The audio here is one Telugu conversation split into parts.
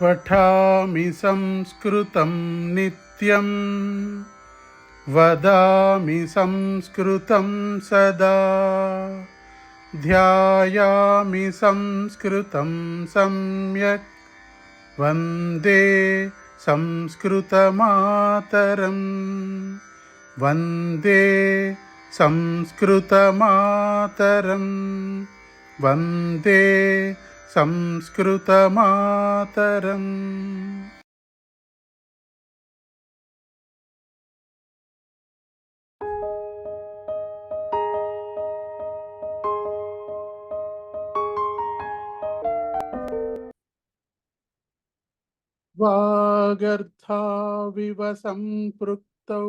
पठामि संस्कृतं नित्यं वदामि संस्कृतं सदा ध्यायामि संस्कृतं सम्यक् वन्दे संस्कृतमातरं वन्दे संस्कृतमातरं वन्दे संस्कृतमातरम्। वागर्थाविव सम्पृक्तौ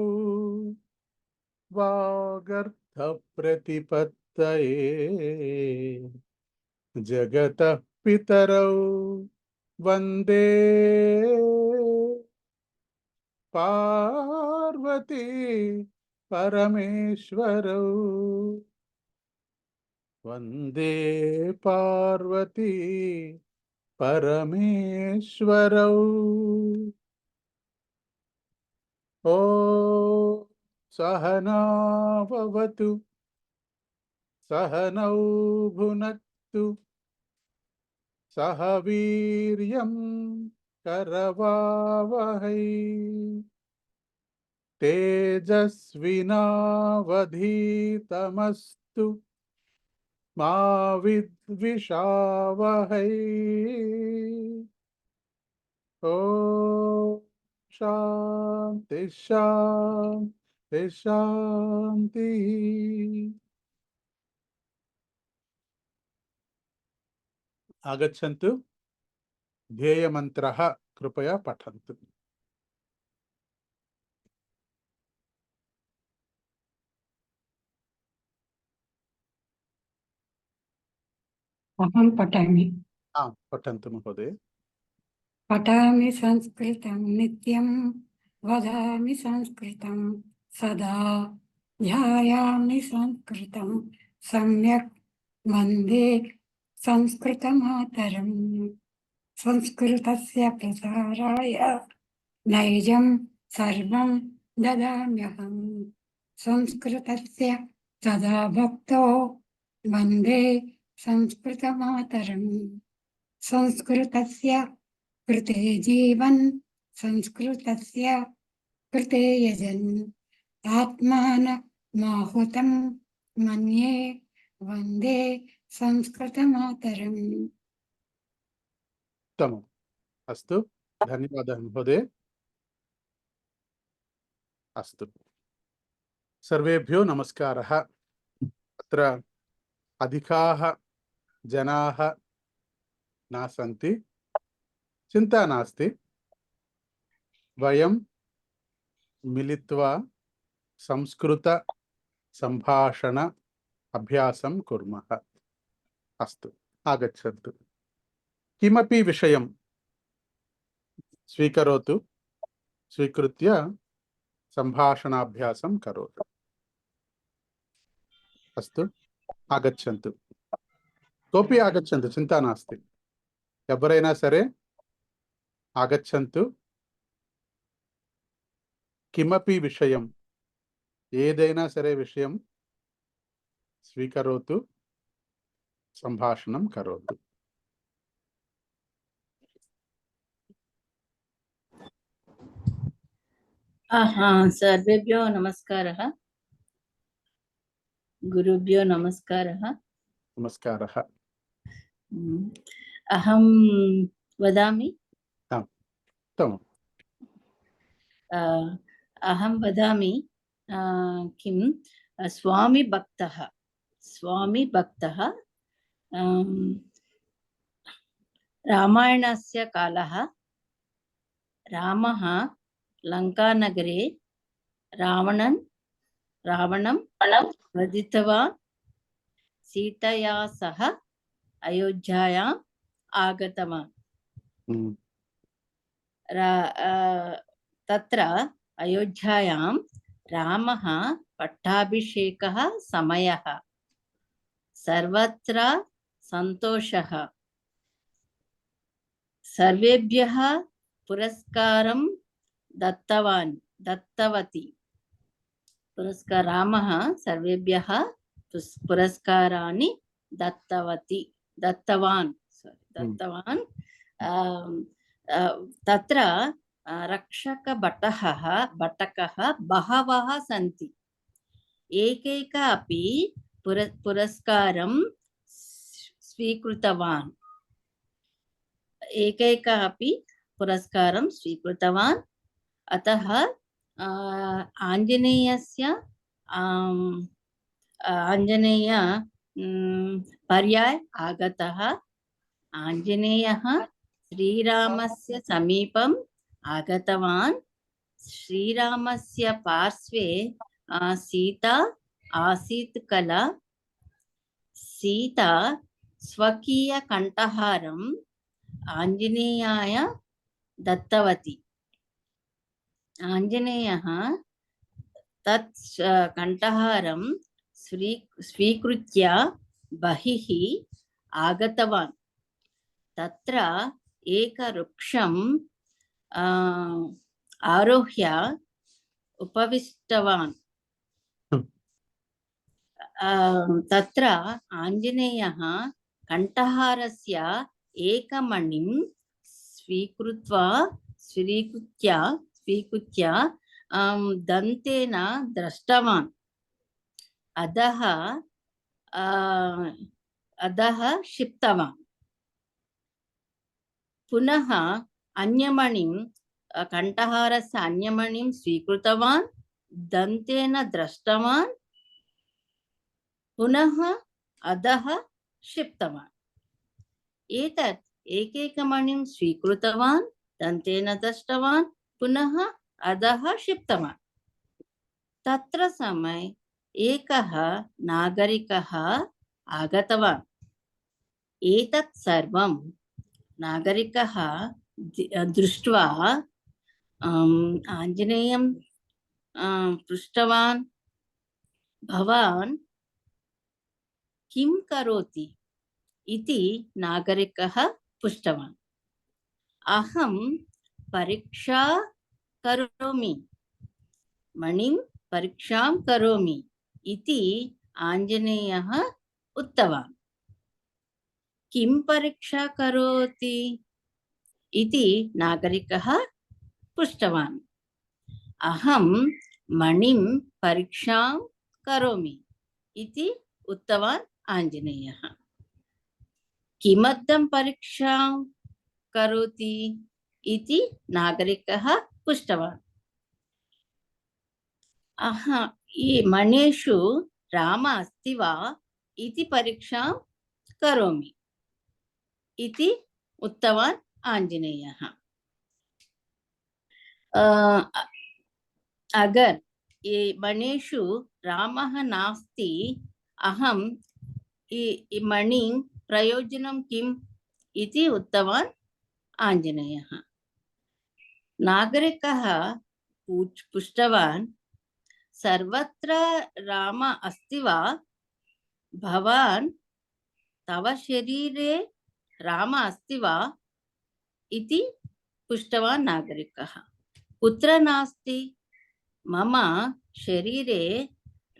वागर्थप्रतिपत्तये जगतः पितरौ वन्दे पार्वती परमेश्वरौ वन्दे पार्वती परमेश्वरौ। ओ सहना भवतु सहनौ भुनक्तु सह वीर्यं करवावहै तेजस्विनावधीतमस्तु मा विद्विषावहै। ओ शान्ति शान्ति शान्तिः। आगच्छन्तु ध्येयमन्त्रः कृपया पठन्तु। अहं पठामि। पठन्तु महोदय। पठामि संस्कृतं नित्यं वदामि संस्कृतं सदा ध्यायामि संस्कृतं सम्यक् वन्दे संस्कृतमातरं संस्कृतस्य प्रसाराय नैजं सर्वं ददाम्यहं संस्कृतस्य सदा भक्तो वन्दे संस्कृतमातरं संस्कृतस्य कृते जीवन् संस्कृतस्य कृते यजन् आत्मानमाहुतं मन्ये वन्दे संस्कृतमातरम्। उत्तमम्। अस्तु, धन्यवादः महोदय। अस्तु, सर्वेभ्यो नमस्कारः। अत्र अधिकाः जनाः न सन्ति, चिन्ता नास्ति। वयं मिलित्वा संस्कृत संभाषण अभ्यासं कुर्मः। अस्तु, आगच्छन्तु। किमपि विषयं स्वीकरोतु, स्वीकृत्य संभाषणाभ्यासं करोतु। अस्तु, आगच्छन्तु। कोऽपि आगच्छन्तु, चिन्ता नास्ति। ఎవరైనా సరే ఆగచ్చంతు। కిమపి విషయం, ఏదైనా సరే విషయం స్వీకరోతు, సంభాషణం కరోతు। सर्वेभ्यो नमस्कारः, गुरुभ्यो नमस्कारः। नमस्कारः। अहं वदामि। उत्तमम्। अहं वदामि किं स्वामी भक्तः रामायणस्य कालः। रामः लङ्कानगरे रावणं वधित्वा सीतया सह अयोध्यायाम् आगतवान्। तत्र अयोध्यायां रामः पट्टाभिषेकः समयः, सर्वत्र सन्तोषः। सर्वेभ्यः पुरस्कारं दत्तवती रामः सर्वेभ्यः पुरस्काराणि दत्तवान् तत्र रक्षकभटकः बहवः सन्ति। एकैक अपि पुरस्कारं स्वीकृतवान्। अतः आञ्जनेय पर्याय आगतः। आञ्जनेयः श्रीरामस्य समीपम् आगतवान्। श्रीरामस्य पार्श्वे सीता आसीत् कला। सीता स्वकीयकण्ठहारम् आञ्जनेयाय दत्तवती। आञ्जनेयः तत् कण्ठहारं स्वीकृत्य बहिः आगतवान्। तत्र एकवृक्षम् आरोह्य उपविष्टवान्। तत्र आञ्जनेयः कण्ठहारस्य एकमणिं स्वीकृत्य दन्तेन दृष्टवान्। अधः क्षिप्तवान्। पुनः अन्यमणिं कण्ठहारस्य अन्यमणिं स्वीकृतवान्, दन्तेन दृष्टवान्, पुनः अधः क्षिप्तवान्। एतत् एकैकमणिं स्वीकृतवान्, दन्तेन दृष्टवान्, पुनः अधः क्षिप्तवान्। तत्र समये एकः नागरिकः आगतवान्। एतत् सर्वं नागरिकः दृष्ट्वा आञ्जनेयं पृष्टवान्, भवान् किं करोति इति नागरिकः पृष्टवान्। अहं परीक्षा करोमि, मणिं परीक्षां करोमि इति आञ्जनेयः उक्तवान्। किं परीक्षा करोति इति नागरिकः पृष्टवान्। अहं मणिं परीक्षां करोमि इति उक्तवान् आञ्जनेयः। किमर्थं परीक्षां करोति इति नागरिकः पृष्टवान्। मणेषु राम अस्ति वा इति परीक्षां करोमि इति उक्तवान् आञ्जनेयः। अगर ये मणेषु रामः नास्ति, अहं मणि प्रयोजनं किम् इति उक्तवान् आञ्जनेयः। नागरिकः पृष्टवान्, सर्वत्र राम अस्ति वा? भवान् तव शरीरे राम अस्ति वा इति पृष्टवान् नागरिकः। कुत्र नास्ति? मम शरीरे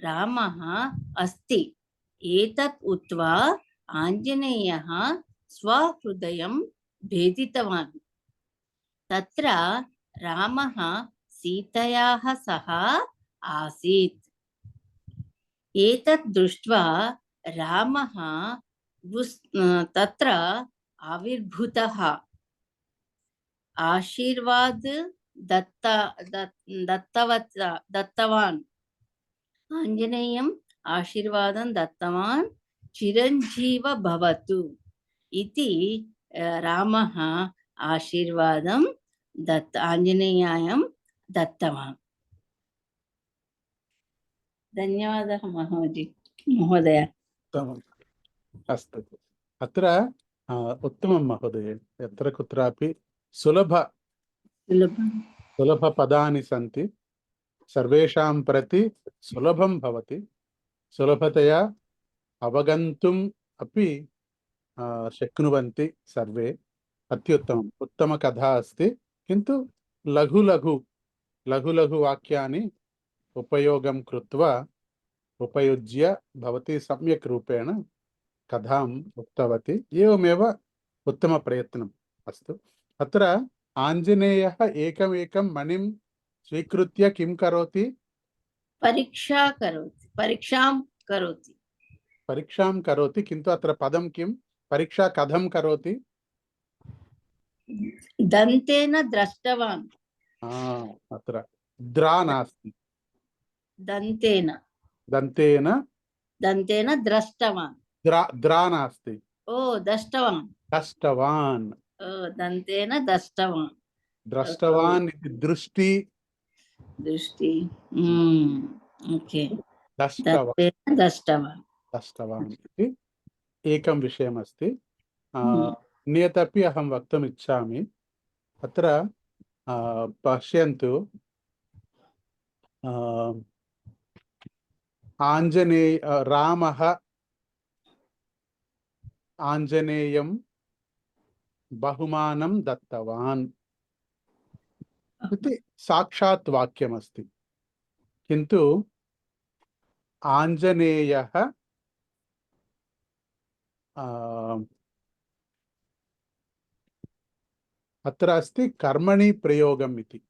रामः अस्ति। एतत् उक्त्वा आञ्जनेयः स्वहृदयं भेदितवान्। तत्र रामः सीतयाः सह आसीत्। एतत् दृष्ट्वा रामः तत्र आविर्भूतः। आशीर्वाद दत्तवान्। आञ्जनेयम् आशीर्वादं दत्तवान्। चिरञ्जीव भवतु इति रामः आशीर्वादं आञ्जनेयाय दत्तवान्। धन्यवादः महोदय। अस्तु, अत्र उत्तमं महोदय। यत्र कुत्रापि सुलभपदानि सन्ति, सर्वेषां प्रति सुलभं भवति, सुलभतया अवगन्तुम् अपि शक्नुवन्ति सर्वे। अत्युत्तमम् उत्तमकथा अस्ति किन्तु लघु लघु लघु लघु वाक्यानि उपयोगं कृत्वा उपयुज्य भवती सम्यक् रूपेण कथाम् उक्तवती एवमेव उत्तमप्रयत्नम् अस्तु अत्र आञ्जनेयः एकमेकं मणिं स्वीकृत्य किं करोति परीक्षां करोति परीक्षां करोति किन्तु अत्र पदं किं परीक्षा कथं करोति दन्तेन दृष्टवान् अत्र द्रा नास्ति दन्तेन दन्तेन दृष्टवान् द्रा नास्ति ओ दष्टवान् दष्टवान् ओ दन्तेन दष्टवान् दृष्टवान् इति दृष्टि दृष्टि ओके दष्टवान् दन्तेन दष्टवान् दष्टवान् इति एकं विषयमस्ति हम्म। अन्यदपि अहं वक्तुम् इच्छामि अत्र पश्यन्तु आञ्जनेय रामः आञ्जनेयं बहुमानं दत्तवान् इति साक्षात् वाक्यमस्ति किन्तु आञ्जनेयः अत्र अस्ति कर्मणि प्रयोगम् इति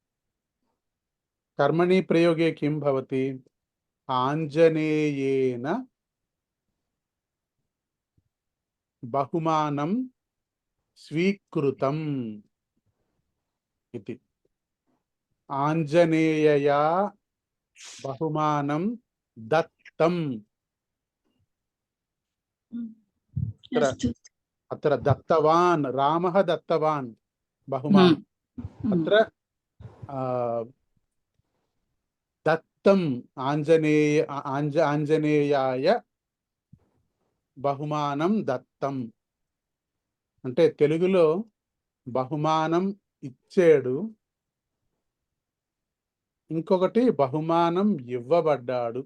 कर्मणि प्रयोगे किं भवति आञ्जनेयेन बहुमानं स्वीकृतम् इति आञ्जनेयया बहुमानं दत्तम् अत्र दत्तवान् रामः दत्तवान् बहुमानं अत्र दत्तम् आञ्जनेयाय బహుమానం దత్తం అంటే తెలుగులో బహుమానం ఇచ్చాడు ఇంకొకటి బహుమానం ఇవ్వబడ్డాడు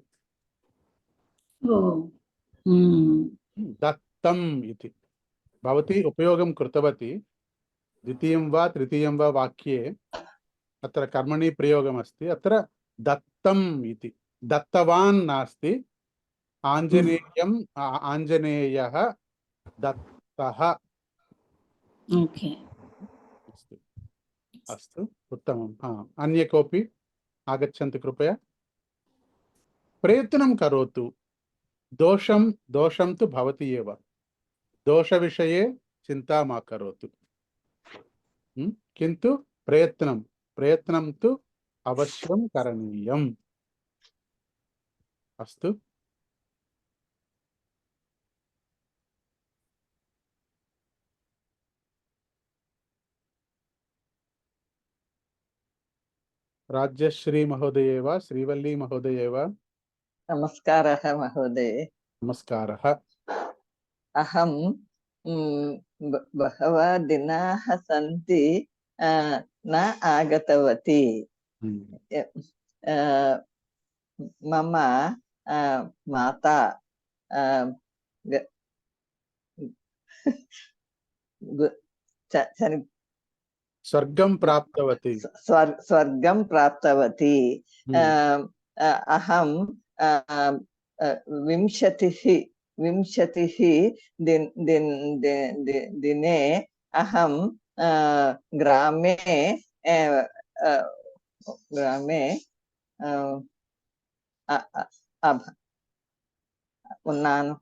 దత్తం ఇది భవతి ఉపయోగం కృతవతి ద్వితీయం వా తృతీయం వా వాక్యే అత్ర కర్మణి ప్రయోగం అస్తి అత్ర దత్తం ఇది దత్తవాన్ నాస్తి आञ्जनेयं आञ्जनेयः दत्तः ओके अस्तु उत्तमं अन्य कोऽपि आगच्छन्तु कृपया प्रयत्नं करोतु दोषं तु भवति एव दोषविषये चिन्ता मा करोतु किन्तु प्रयत्नं तु अवश्यं करणीयम् अस्तु राज्यश्री महोदये वा श्रीवल्ली महोदये वा नमस्कारः महोदय नमस्कारः अहं बहवः दिनाः सन्ति न आगतवती मम माता स्वर्गं प्राप्तवती स्वर्गं प्राप्तवती अहं 20 दिने अहं ग्रामे ఉన్నాను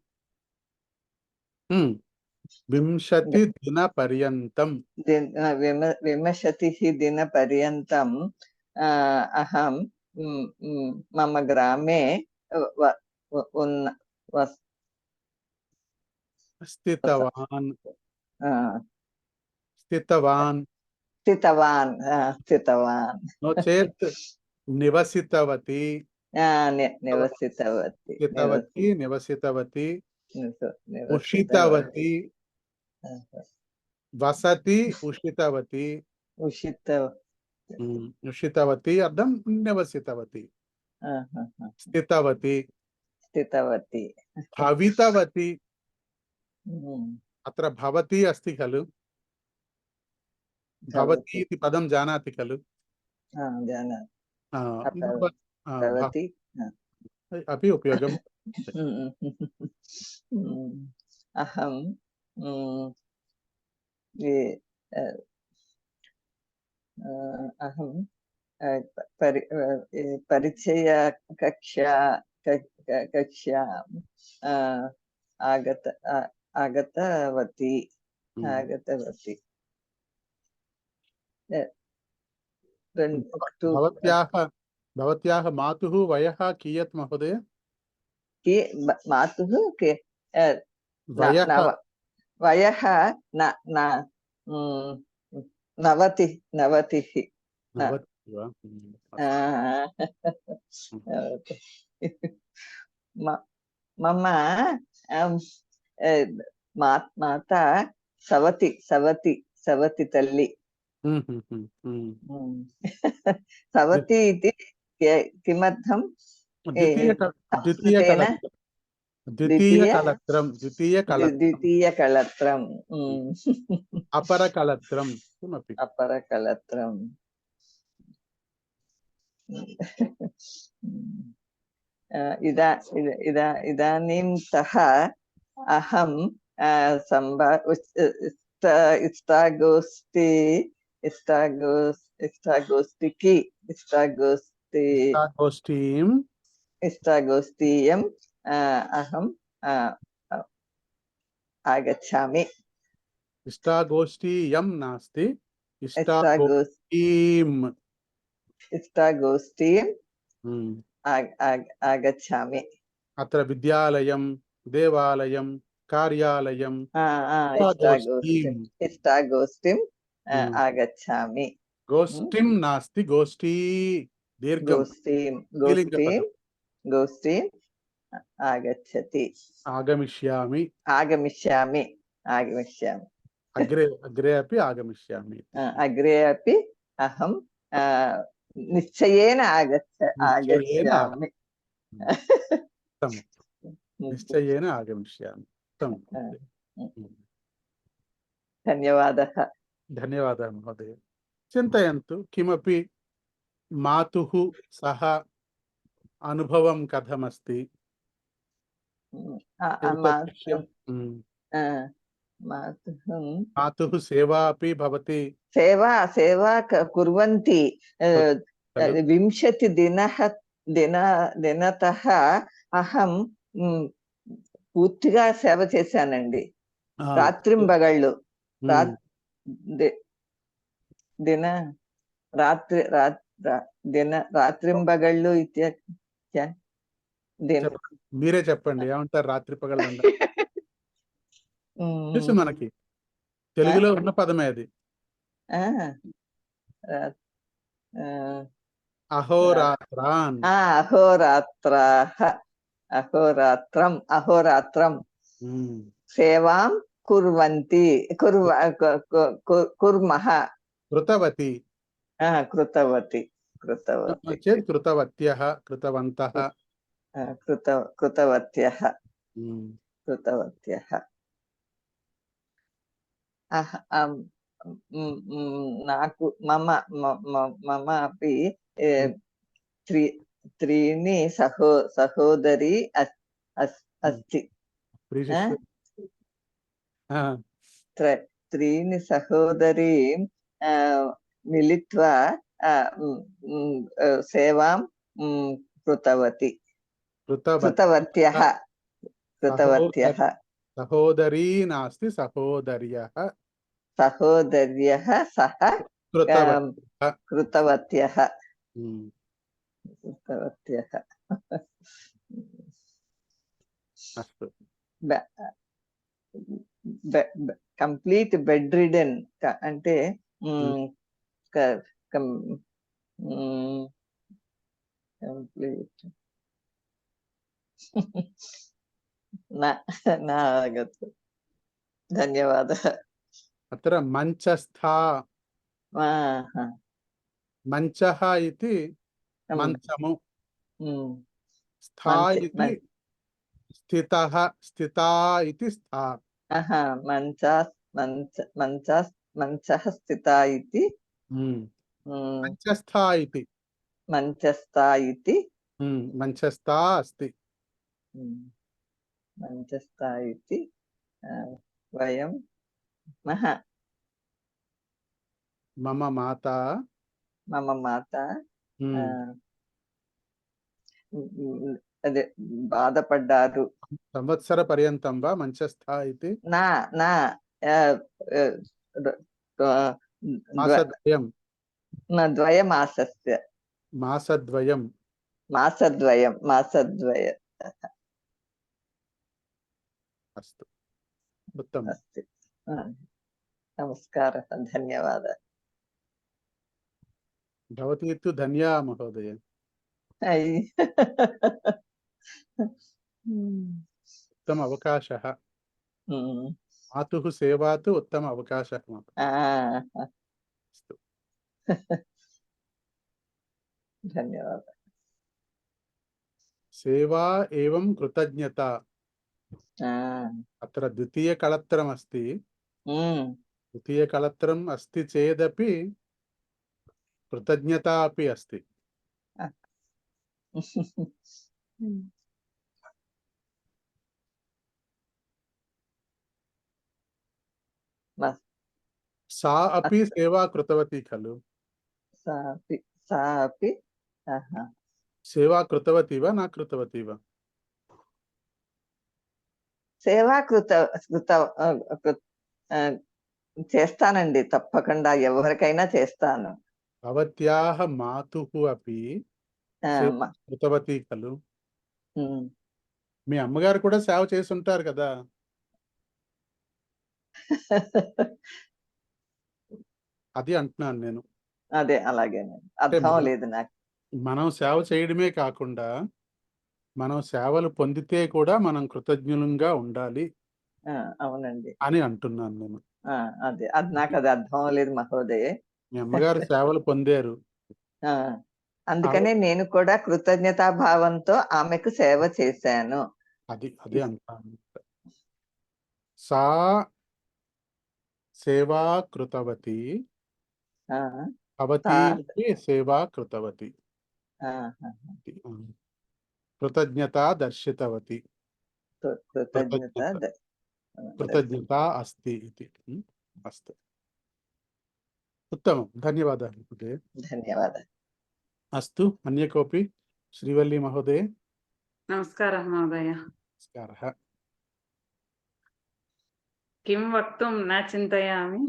20 दिनपर्यन्तं 20 दिनपर्यन्तं अहं मम ग्रामे स्थितवान् नो चेत् निवसितवती उषितवती वसति उषितवती अर्थं निवसितवती स्थितवती भवितवती अत्र भवती अस्ति खलु भवति इति पदं जानाति खलु? जानामि भव- भवति अपि उपयोगं अहं ये- अहं परिचय कक्षाम् आगतवती आगतवती भवत्याः मातुः वयः कियत् महोदय? मातुः वयः वयः नवतिः नवतिः वा? मम माता सवति तल्ली सवति इति किमर्थं द्वितीयकलत्रम् अपरकलत्रं किमपि अपरकलत्रम् इदानीन्तः अहं इष्टागोष्ठीम् अहं आगच्छामि इष्टागोष्ठीयं नास्ति इष्टागोष्ठीम् आगच्छामि अत्र विद्यालयं देवालयं कार्यालयं इष्टागोष्ठीम् आगच्छामि गोष्ठीं नास्ति गोष्ठी दीर्घं गोष्ठीम् आगच्छति आगमिष्यामि अग्रे अपि आगमिष्यामि अग्रे अपि अहं निश्चयेन आगच्छामि निश्चयेन आगमिष्यामि धन्यवादः महोदय। चिन्तयन्तु किमपि मातुः सह अनुभवं कथमस्ति? मातुः सेवा अपि भवति सेवा कुर्वन्ति 20 दिनतः अहं పూర్తిగా సేవ చేశానండి రాత్రింబగళ్ళు రాత్రింబగళ్ళు మీరే చెప్పండి ఏమంటారు రాత్రి పగళ్ళు తెలుసు మనకి తెలుగులో ఉన్న పదమే అది అహోరాత్రం సేవాం కుర్వంతి కుర్మః కృతవతి చేత్ కృతవత్యః కృతవంతః కృతవత్యః నాకు మమ अपि त्रीणि सहोदरी अस्ति त्रीणि सहोदरी मिलित्वा सेवां कृतवत्यः सहोदरी नास्ति सहोदर्यः सह कृतवत्यः కంప్లీట్ బెడ్ రిడెన్ అంటే కంప్లీట్ నాగతు ధన్యవాదः अत्र मंचस्था मंचः इति मंचमु स्था इति स्थितः स्थिता इति स्था మంచః స్థిత ఇతి ఉమ్. ఉమ్, మంచస్థా ఇతి మంచస్థ ఇతి మంచస్థా అస్తి ఉమ్, మంచస్థ ఇతి వయం మహ మమ మాత మమ మాత ఆ, అదే బాధపడ్డారు. సంవత్సర పర్యంతం వా మంచస్థా ఇతి నా నా ఆ, ఆ, ద్వ- మాసద్వయం ద్వయమాసస్య మాసద్వయం మాసద్వయ అస్తు ఉత్తమం अस्ति नमस्कारः धन्यवादः భవతి తు ధన్యా మహోదయ ऐ ఉత్తమ అవకాశः మాతుః సేవా తు ఉత్తమ అవకాశः అస్తు धन्यवादः సేవా ఏవం కృతజ్ఞత అత్ర ద్వితీయకళత్రम् అస్తి ద్వితీయకళత్రम् అస్తి చేదపి కృతజ్ఞతా అపి అస్తి सा अपि सेवा कृतवती खलु सा अपि सेवा कृतवती वा न कृतवती वा సేవా చేస్తానండి, తప్పకుండా ఎవరికైనా చేస్తాను. भवत्याः मातुः अपि సేవ కృతవతి ఖలు మీ అమ్మగారు కూడా సేవ చేసి ఉంటారు కదా అది అంటున్నాను నేను. అదే అలాగే అర్థం లేదు నాకు. మనం సేవ చేయడమే కాకుండా మనం సేవలు పొందితే కూడా మనం కృతజ్ఞులంగా ఉండాలి అవునండి అని అంటున్నాను నేను. అదే అది నాకు అది అర్థం లేదు మహోదయ. మీ అమ్మగారు సేవలు పొందారు, అందుకనే నేను కూడా కృతజ్ఞతా భావంతో ఆమెకు సేవ చేశాను. అది అంటాను. సా సేవా కృతవతి భవతి అపి సేవా కృతవతి కృతజ్ఞత దర్శితవతి కృతజ్ఞత అస్తి ఇది అస్తు. उत्तमं, धन्यवादः महोदय. धन्यवादः. अस्तु, अन्य कोऽपि? श्रीवल्ली महोदय. नमस्कारः महोदय. नमस्कारः. किं वक्तुं न चिन्तयामि.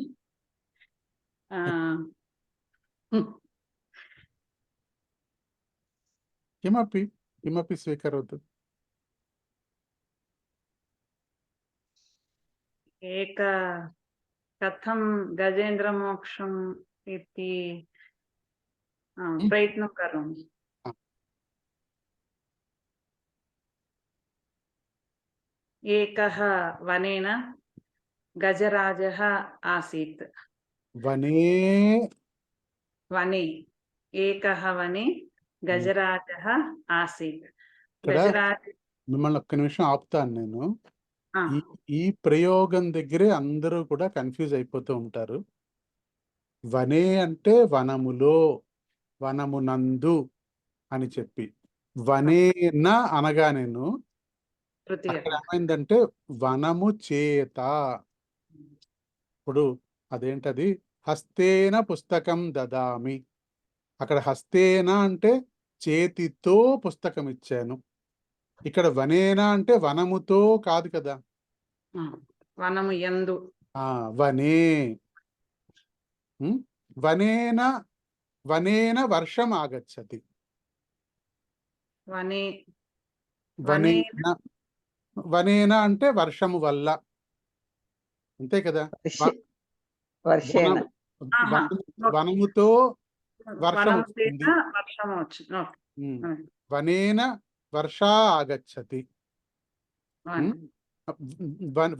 किमपि स्वीकरोतु. कथं गजेन्द्रमोक्षम् इति प्रयत्नं करोमि. एकः वनेन गजराजः आसीत्. वने एकः वने गजराजः आसीत्. మిమ్మల్ని ఒక్క నిమిషం ఆపుతాను నేను. ఈ ప్రయోగం దగ్గరే అందరూ కూడా కన్ఫ్యూజ్ అయిపోతూ ఉంటారు. వనే అంటే వనములో, వనమునందు అని చెప్పి, వనేన అనగా నేను అక్కడ ఏమైందంటే వనము చేత. ఇప్పుడు అదేంటది, హస్తేన పుస్తకం దదామి. అక్కడ హస్తేన అంటే చేతితో పుస్తకం ఇచ్చాను. ఇక్కడ వనేన అంటే వనముతో కాదు కదా, వనము యందు. వనే వనేన వనేన వర్షం ఆగచ్చతి. వనేన వనేన అంటే వర్షము వల్ల, అంతే కదా. వనముతో వర్షం వస్తుంది. వనేన వర్షా ఆగచ్చతి.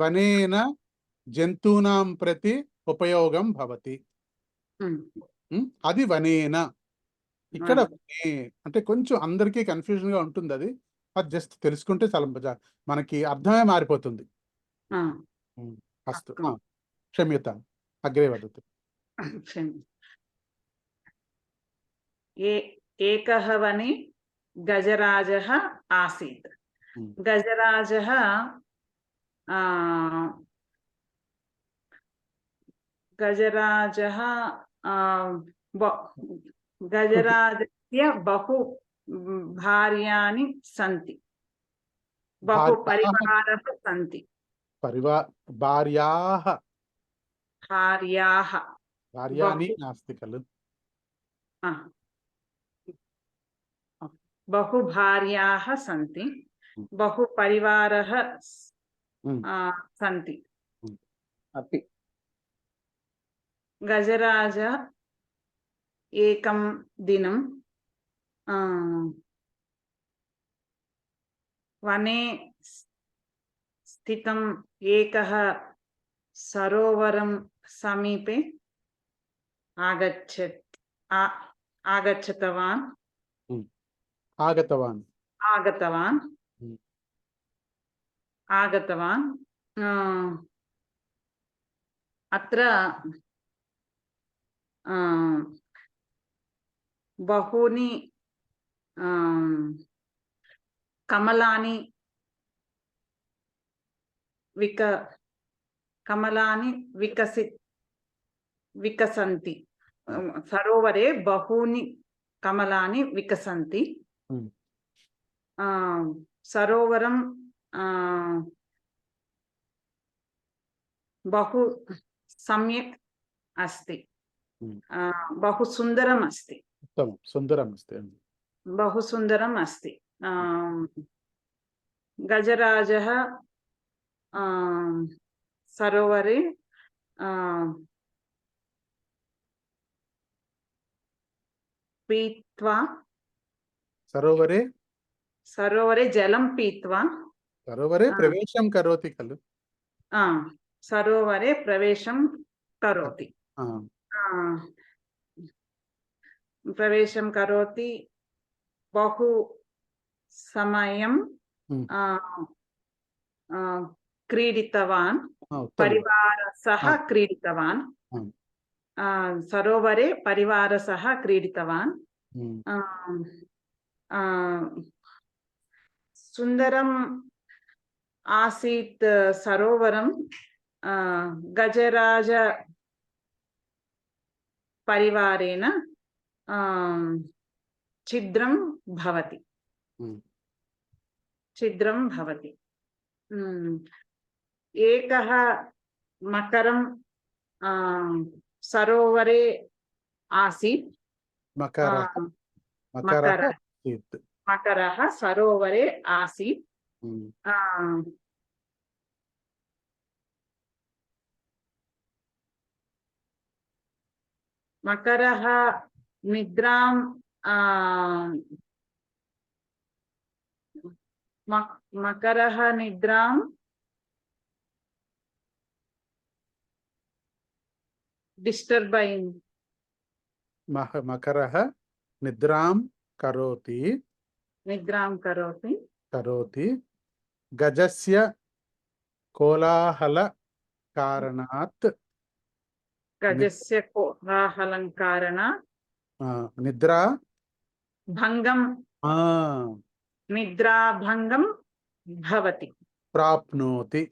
వనేన జంతూనాం ప్రతి ఉపయోగం భవతి. అది వనేన. ఇక్కడ వనే అంటే కొంచెం అందరికీ కన్ఫ్యూజన్ గా ఉంటుంది. అది జస్ట్ తెలుసుకుంటే చాలా మనకి అర్థమే మారిపోతుంది. అస్తు, క్షమ్యతాం. अग्रे वदतु। एकः वने गजराजः आसीत्। गजराजः गजराजस्य बहु भार्याणि सन्ति, बहु परिवारः सन्ति। भार्याः भार्याः भार्याणि नास्ति खलु। बहु भार्याः सन्ति, बहु परिवारः सन्ति। अपि गजराज एकं दिनं वने स्थितम् एकः सरोवरं समीपे आगतवान्। अत्र बहूनि कमलानि विकसन्ति। सरोवरे बहूनि कमलानि विकसन्ति। सरोवरं बहु सम्यक् अस्ति, बहु सुन्दरम् अस्ति। उत्तमं, सुन्दरम् अस्ति। बहु सुन्दरम् अस्ति। गजराजः सरोवरे पीत्वा सरोवरे जलं पीत्वा सरोवरे प्रवेशं करोति खलु। सरोवरे प्रवेशं करोति। प्रवेशं करोति। बहु समयं क्रीडितवान्, परिवारसह क्रीडितवान्। सरोवरे परिवारसह क्रीडितवान्। सुन्दरम् आसीत् सरोवरं। गजराज परिवारेण छिद्रं भवति। एकः मकरं सरोवरे आसीत्। मकरः सरोवरे आसीत्। मकरः निद्रां डिस्टर्बिंग। मकरः निद्रां करोति। गजस्य कोलाहल कारणात् निद्राभङ्गं भवति। प्राप्नोति।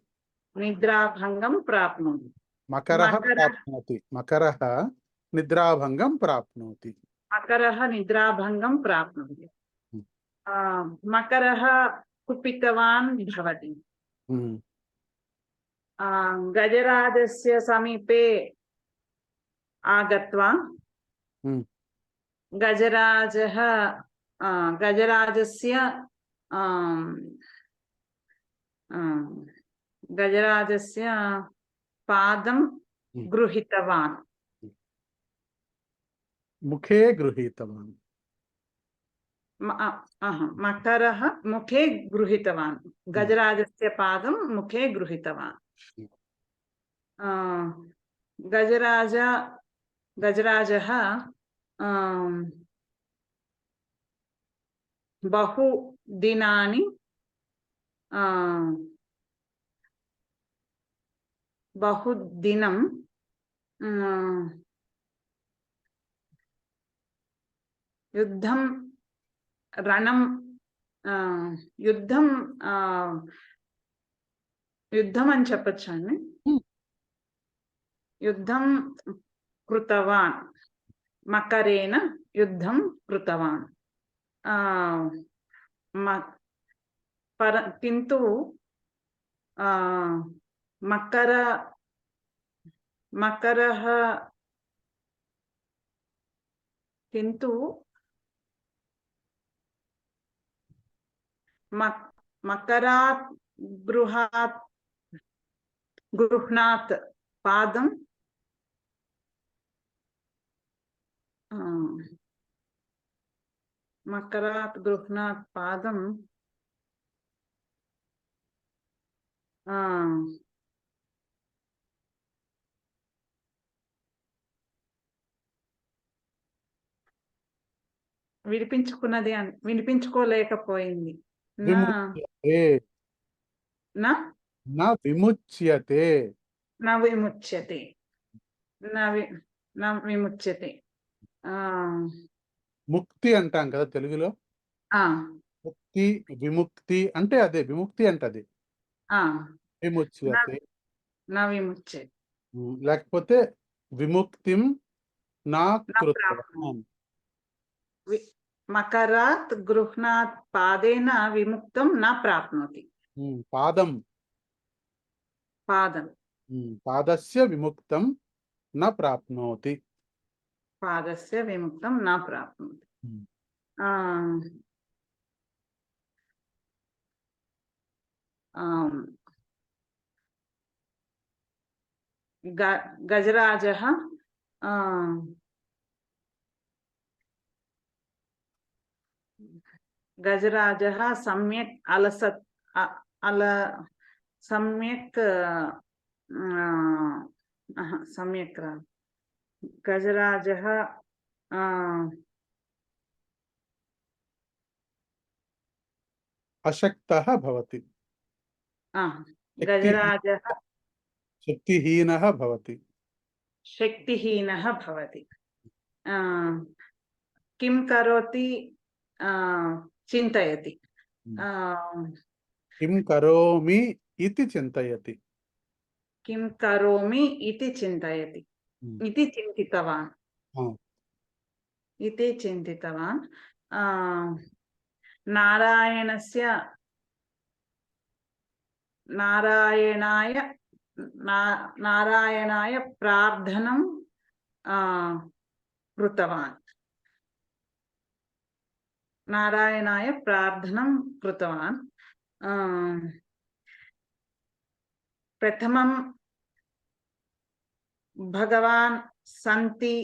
मकरः निद्राभङ्गं प्राप्नोति। मकरः कुपितवान् भवति। गजराजस्य समीपे आगत्वा गजराजस्य पादं गृहीतवान्। मुखे गृहीतवान्। मकरः मुखे गृहीतवान्। गजराजस्य पादं मुखे गृहीतवान्। गजराजः बहुदिनं యుద్ధం రణం యుద్ధం యుద్ధం అని చెప్పచ్చా అండి? యుద్ధం కృతవాన్, మకరేణ యుద్ధం కృతవాన్. కింతు మకరః కింతు మకరాత్ గృహ్ణాత్ పాదం మకరాత్ గృహ్ణాత్ పాదం వినిపించుకోలేకపోయింది. విముచ్యతే నా నా విముచ్యతే నా విముచ్యతే నా విముచ్యతే. ముక్తి అంటాం కదా తెలుగులో. ముక్తి విముక్తి అంటే అదే, విముక్తి అంటే అదే. విముచ్యతే నా విముచ్యతే. లేకపోతే విముక్తిం నా కృతవాన్. మకరాత్ గృహ్ణాత్ పాదేన విముక్తం నా ప్రాప్నోతి. పాదం పాదస్య విముక్తం నా ప్రాప్నోతి. పాదస్య విముక్తం నా ప్రాప్నోతి. గజరాజः सम्यक् अलसत् सम्यक् सम्यक् गजराजः अशक्तः भवति. गजराजः शक्तिहीनः भवति. किं करोति चिन्तयति. किं करोमि इति चिन्तयति. किं करोमि इति चिन्तयति. इति चिन्तितवान्. नारायणाय प्रार्थनं कृतवान्. नारायणाय प्रार्थनं कृतवान्. प्रथमं भगवान् सन्ति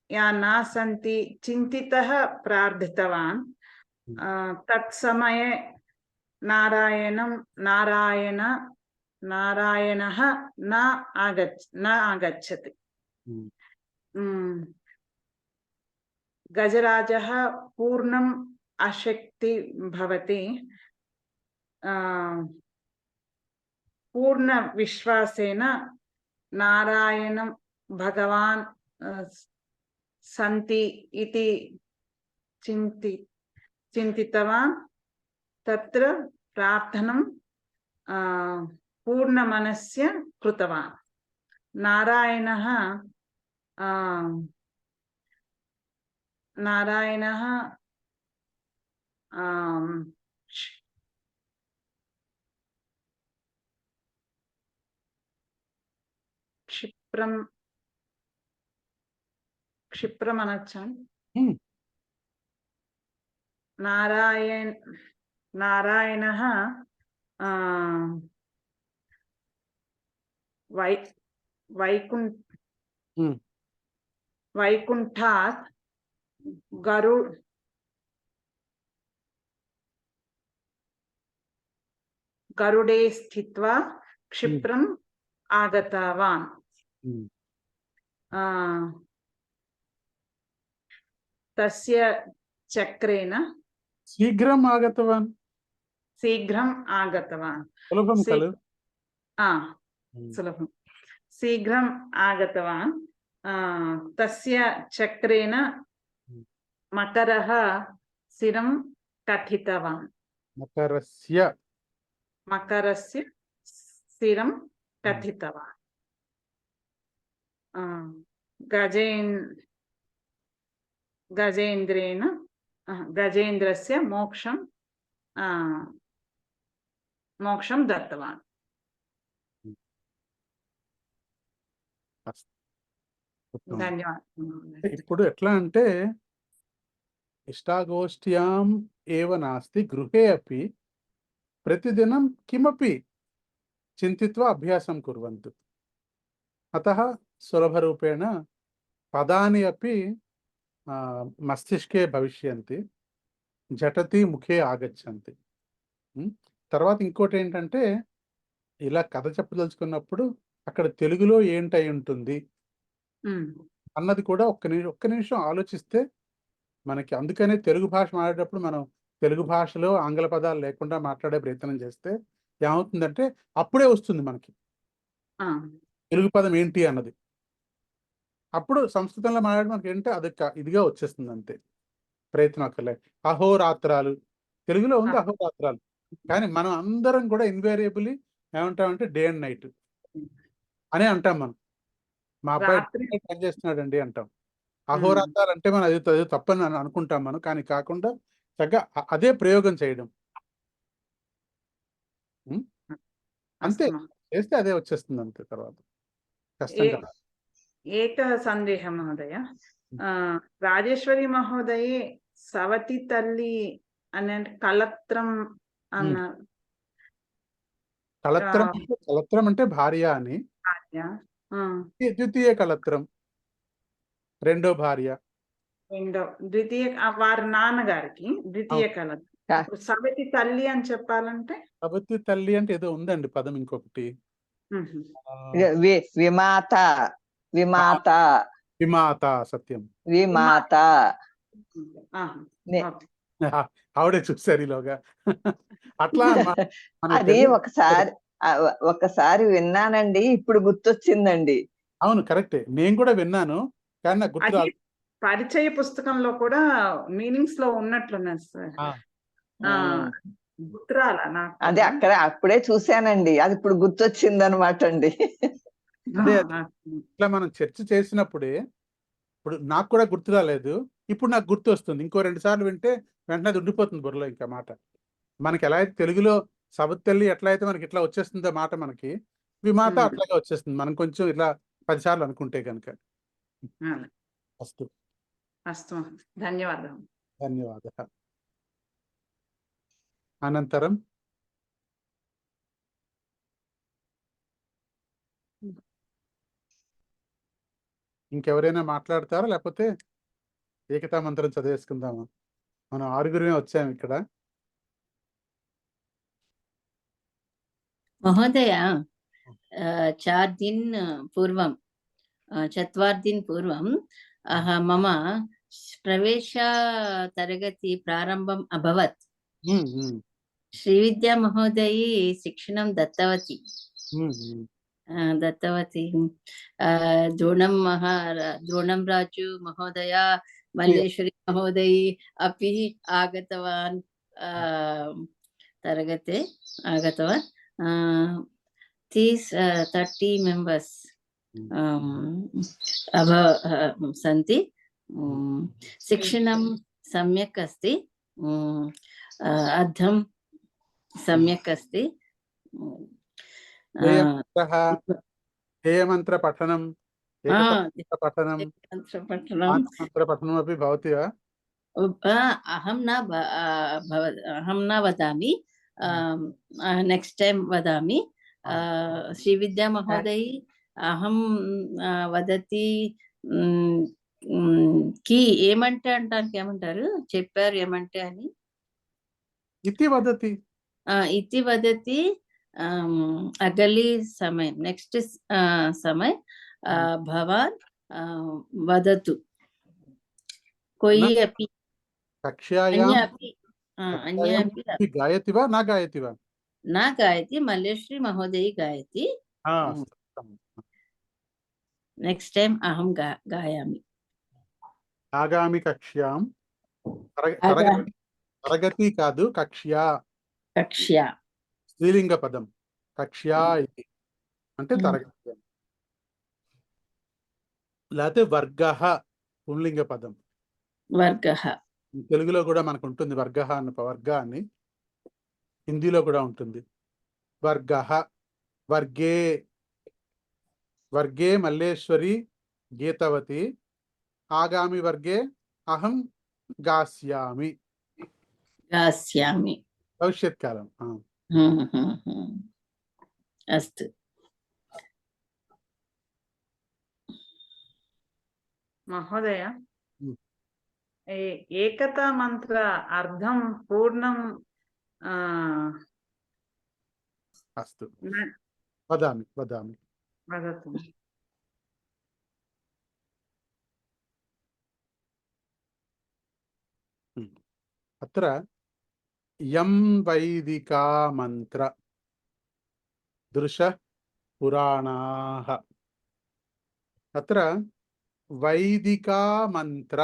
या न सन्ति चिन्तितः प्रार्थितवान्. तत्समये नारायणः न आगच्छति. गजराजः पूर्णम् अशक्ति भवति. पूर्ण विश्वासेन नारायणं भगवान् सन्ति इति चिन्तितवान्. तत्र प्रार्थनं पूर्णमनस्य कृतवान्. नारायणः क्षिप्रम् అనొచ్చా? नारायणः వైకుంఠాత్ गरुडे स्थित्वा क्षिप्रम् आगतवान्. तस्य चक्रेण शीघ्रम् आगतवान्. सुलभं खलु? सुलभं. शीघ्रम् आगतवान्. తస్య చక్రేణ మకరः శిరం కథితవాన్. మకరస్య శిరం కథితవాన్. గజేంద్రేణ గజేంద్రస్య మోక్షం దత్తవాన్. ధన్యవాదాలు. ఇప్పుడు ఎట్లా అంటే ఇష్టాగోష్ఠ్యాం ఏవ నాస్తి గృహే అపి ప్రతిదినం కిమపి చింతిత్వా అభ్యాసం కుర్వంతు. అతః సులభరూపేణ పదాని అపి మస్తిష్కే భవిష్యంతి, జటతి ముఖే ఆగచ్చంతి. తర్వాత ఇంకోటి ఏంటంటే ఇలా కథ చెప్పదలుచుకున్నప్పుడు అక్కడ తెలుగులో ఏంటై ఉంటుంది అన్నది కూడా ఒక్క నిమిషం ఆలోచిస్తే మనకి, అందుకనే తెలుగు భాష మాట్లాడేటప్పుడు మనం తెలుగు భాషలో ఆంగ్ల పదాలు లేకుండా మాట్లాడే ప్రయత్నం చేస్తే ఏమవుతుందంటే అప్పుడే వస్తుంది మనకి తెలుగు పదం ఏంటి అన్నది. అప్పుడు సంస్కృతంలో మాట్లాడి మనకి ఏంటంటే అది ఇదిగా వచ్చేస్తుంది అంతే, ప్రయత్నం అక్కర్లే. అహోరాత్రాలు తెలుగులో ఉంది అహోరాత్రాలు, కానీ మనం అందరం కూడా ఇన్వేరియబుల్లీ ఏమంటామంటే డే అండ్ నైట్ అనే అంటాం. మనం మా అబ్బాయి పని చేస్తున్నాడండి అంటాం. అహోరాత్రాలు అంటే మనం అది తప్పని అనుకుంటాం మనం, కానీ కాకుండా చక్కగా అదే ప్రయోగం చేయడం అంతే, చేస్తే అదే వచ్చేస్తుంది అంతే. తర్వాత కష్టం కదా. ఏక సందేహం మహోదయ, రాజేశ్వరి మహోదయే సవతి తల్లి అనే కలత్రం అన్నారు. కలత్రం అంటే భార్య అని, ద్వితీయ కలత్రం రెండో భార్య. ద్వితీయ వారి నాన్నగారికి ద్వితీయ కలత్రం. సవతి తల్లి అని చెప్పాలంటే సవతి తల్లి అంటే ఏదో ఉందండి పదం ఇంకొకటి, విమాత విమాత విమాత. సత్యం, విమాత. ఆవిడే చూసారు ఈలోగా. అట్లా అది ఒకసారి విన్నానండి, ఇప్పుడు గుర్తొచ్చిందండి. అవును, కరెక్టే, నేను కూడా విన్నాను కానీ నాకు గుర్తు రాలేదు. పరిచయ పుస్తకంలో కూడా మీనింగ్స్ లో ఉన్నట్లున్నది సార్, గుర్తురాలా నాకు. అదే అప్పుడే చూశానండి, అది ఇప్పుడు గుర్తొచ్చింది అనమాట అండి. అదే ఇట్లా మనం చర్చ చేసినప్పుడే ఇప్పుడు నాకు కూడా గుర్తు రాలేదు, ఇప్పుడు నాకు గుర్తు వస్తుంది. ఇంకో 2 సార్లు వింటే వెంటనే అది ఉండిపోతుంది బుర్రలో. ఇంకా మాట మనకి ఎలా అయితే తెలుగులో సవతి తల్లి ఎట్లా అయితే మనకి ఇట్లా వచ్చేస్తుందో మాట, మనకి విమాత అట్లాగే వచ్చేస్తుంది. మనం కొంచెం ఇట్లా 10 సార్లు అనుకుంటే కనుక. అస్తు అస్తు, ధన్యవాదాలు. ధన్యవాదాలు. అనంతరం ఇంకెవరైనా మాట్లాడతారా, లేకపోతే ఏకతా మంత్రం చదివేసుకుందామా? మనం 6గురే వచ్చాము ఇక్కడ. మహోదయ, 4 दिन पूर्वं 4 दिन पूर्वं मम प्रवेश तरगति प्रारम्भम् अभवत्. श्रीविद्या महोदयी शिक्षणं दत्तवती. द्रोणं राजु महोदय, मल्लेश्वरी महोदयी अपि आगतवान्, तरगते आगतवान्. 30 members सन्ति. शिक्षणं सम्यक् अस्ति, अर्थं सम्यक् अस्ति. हेयमन्त्र पठनं पठनमपि भवति वा? अहं न वदामि, नेक्स्ट टाइम वदामि. श्रीविद्या महोदयी अहं वदति की ఏమంటే అంటానికి ఏమంటారు చెప్పారు, ఏమంటే అని इति वदति. इति वदति अगली समय, नेक्स्ट समय भवान् वदतु. कोई अपि कक्षायां अन्य अपि गायति वा न गायति वा? न गायति, मल्लेश्वरी महोदयी गायति. నెక్స్ట్ టైం అహం గాయామి. ఆగామి కక్ష్యాం ఆగామి తరగతి కాదు, కక్ష్యా కక్ష్య. స్త్రీలింగ పదం. కక్ష్యా ఇది అంటే Hmm. తరగతి. లేకపోతే వర్గ పుంలింగ పదం. వర్గ. తెలుగులో కూడా మనకు ఉంటుంది వర్గ అన్న వర్గ అని, హిందీలో కూడా ఉంటుంది. వర్గ వర్గే వర్గే మల్లేశ్వరి గీతవతి ఆగామి వర్గే అహం గాస్యామి. గాస్యామి. భవిష్యత్ కాలం. అస్తు. మహోదయ, Hmm. ఏకతా మంత్ర అర్థం పూర్ణం అస్తు వదామి వదామి. వదతు. అత్ర యం వైదికా మంత్ర దృశ పురాణాః. అత్ర వైదికా మంత్ర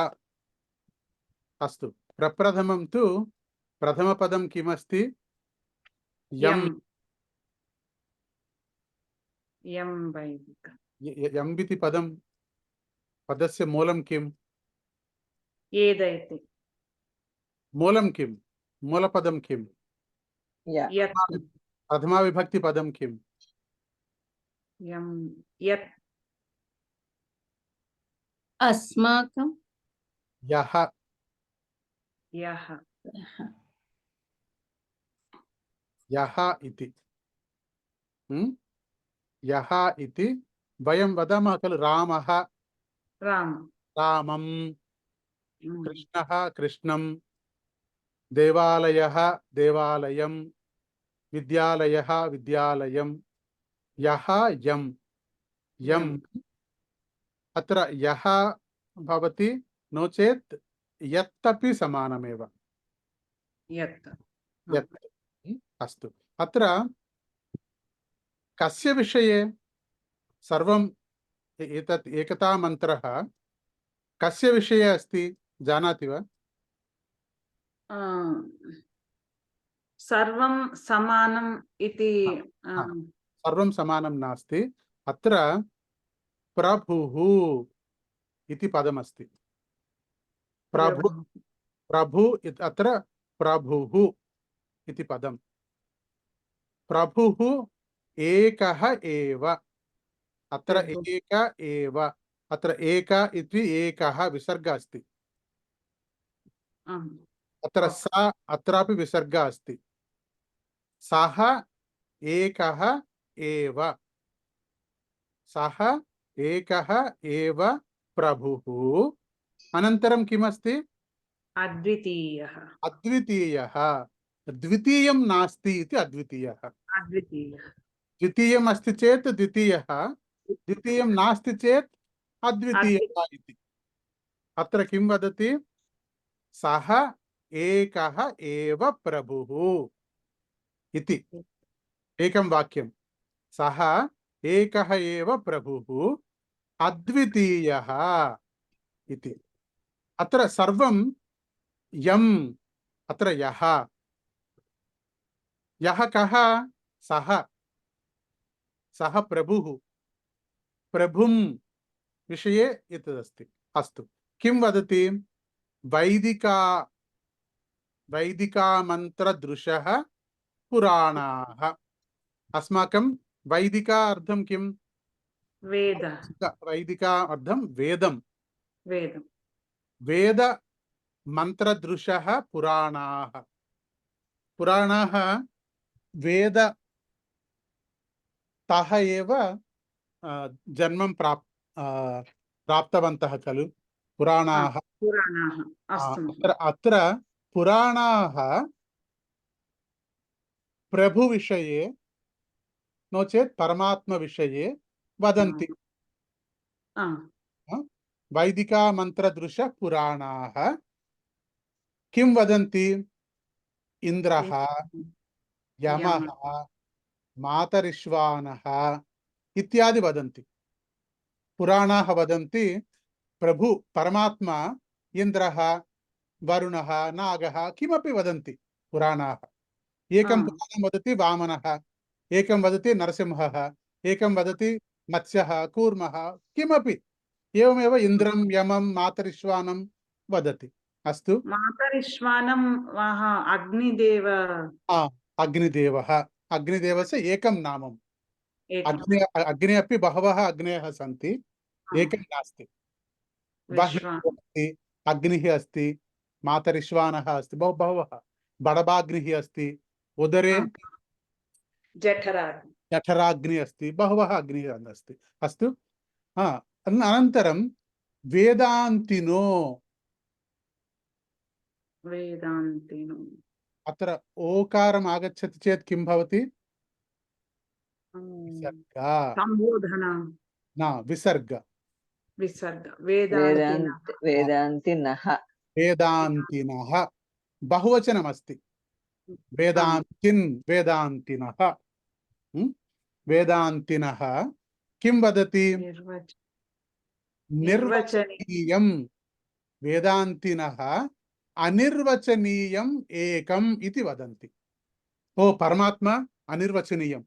అస్తు. ప్రప్రథమం తు ప్రథమపదం కిమస్తి? యం. యం వైదిక. యం ఇతి పదం, పదస్య మూలం కిం? ఏదైతే. మూలం కిం? మూలపదం కిం? యత్. ప్రథమా విభక్తి పదం కిం? యం యత్. అస్మాకం. యః. యః. యః ఇతి. యః ఇతి వయం వదామः ఖలు. రామः రామ. రామం, కృష్ణः కృష్ణం, దేవాలయः దేవాలయం, విద్యాలయः విద్యాలయం. యః యం. యం అత్ర యః భవతి, नो चेत् యత్ अपि సమానమేవ. యత్. యత్. అస్తు. అత్ర కస్య విషయే సర్వం एतत् एकता మంత్రः కస్య విషయే అస్తి జానాతి వా? సర్వం సమానం ఇతి. సర్వం సమానం నాస్తి. అత్ర ప్రభుః ఇతి పదమస్తి. ప్రభు ప్రభు అత్ర ప్రభుః ఇతి పదం. ప్రభుః ఏకः ఏవ. అత్ర ఏక ఏవ. అత్ర ఏక ఇతి ఏకः విసర్గ అస్తి. అత్ర స అత్రాపి విసర్గ అస్తి. సహ ఏకः ఏవ. సహ ఏకः ఏవ ప్రభుః. అనంతరం కిమస్తి? అద్వితీయః. అద్వితీయः. ద్వితీయం నాస్తి ఇతి అద్వితీయः. అద్వితీయః. ద్వితీయం అస్తి చేత్ ద్వితీయः, ద్వితీయం నాస్తి చేత్ అద్వితీయः ఇతి. అత్ర కిం వదతి? సహ ఏకः ఏవ ప్రభుః ఇతి. ఏకం వాక్యం. సహ ఏకः ఏవ ప్రభుః అద్వితీయः ఇతి. అత్ర సర్వం యం. అత్ర యః. యః కః? సహ. సహ ప్రభుః. ప్రభుం విషయే ఎతదస్తి. అస్తు. కిం వదతి? వైదికా మంత్ర దృశః పురాణాః. అస్మాకం వైదికా అర్థం కిం? వేద. వైదికా అర్థం వేదం. వేదం. వేద మంత్రదృశః పురాణాః. పురాణాః వేద తః ఏవ జన్మం ప్రాప్తవంతః ఖలు పురాణాః. పురాణాః. అస్తు. అత్ర పురాణాః ప్రభు విషయే नो चेत् परमात्म विषये वदन्ति. వైదికా మంత్రదృశ పురాణాః కిం వదంతి? ఇంద్రః, యమః, మాతరిశ్వానః ఇత్యాది వదంతి. పురాణాः వదంతి ప్రభు పరమాత్మ ఇంద్రः వరుణः నాగः కిమపి వదంతి పురాణాः ఏకం పురాణం వదతి వామనः ఏకం వదతి నరసింహः ఏకం వదతి మత్స్యः కూర్మः కిమపి एवमेव ఇంద్రం యమం మాతరిశ్వానం వదతి అస్తు मातरिश्वानं अग्निदेव अग्निदेवः अग्निदेवस्य एकं नामम् एकं अग्ने अपि बहवः अग्नयः सन्ति एकं नास्ति विश्वा अस्ति अग्निः अस्ति मातरिश्वानः अस्ति बहवः बडबाग्निः अस्ति उदरे जठराग्नि जठराग्निः अस्ति बहवः अग्निः अस्ति अस्तु अनन्तरं वेदान्तिनो वेदान्तिनो अत्र ओकारम् आगच्छति चेत् किं भवति विसर्ग संबोधना न विसर्ग विसर्ग वेदान्तिनः वेदान्तिनः वेदान्तिनः बहुवचनमस्ति वेदान्तिनः वेदान्तिनः किं वदति निर्वचनीयं वेदान्तिनः अनिर्वचनीयम् एकम् इति वदन्ति ओ परमात्मा अनिर्वचनीयं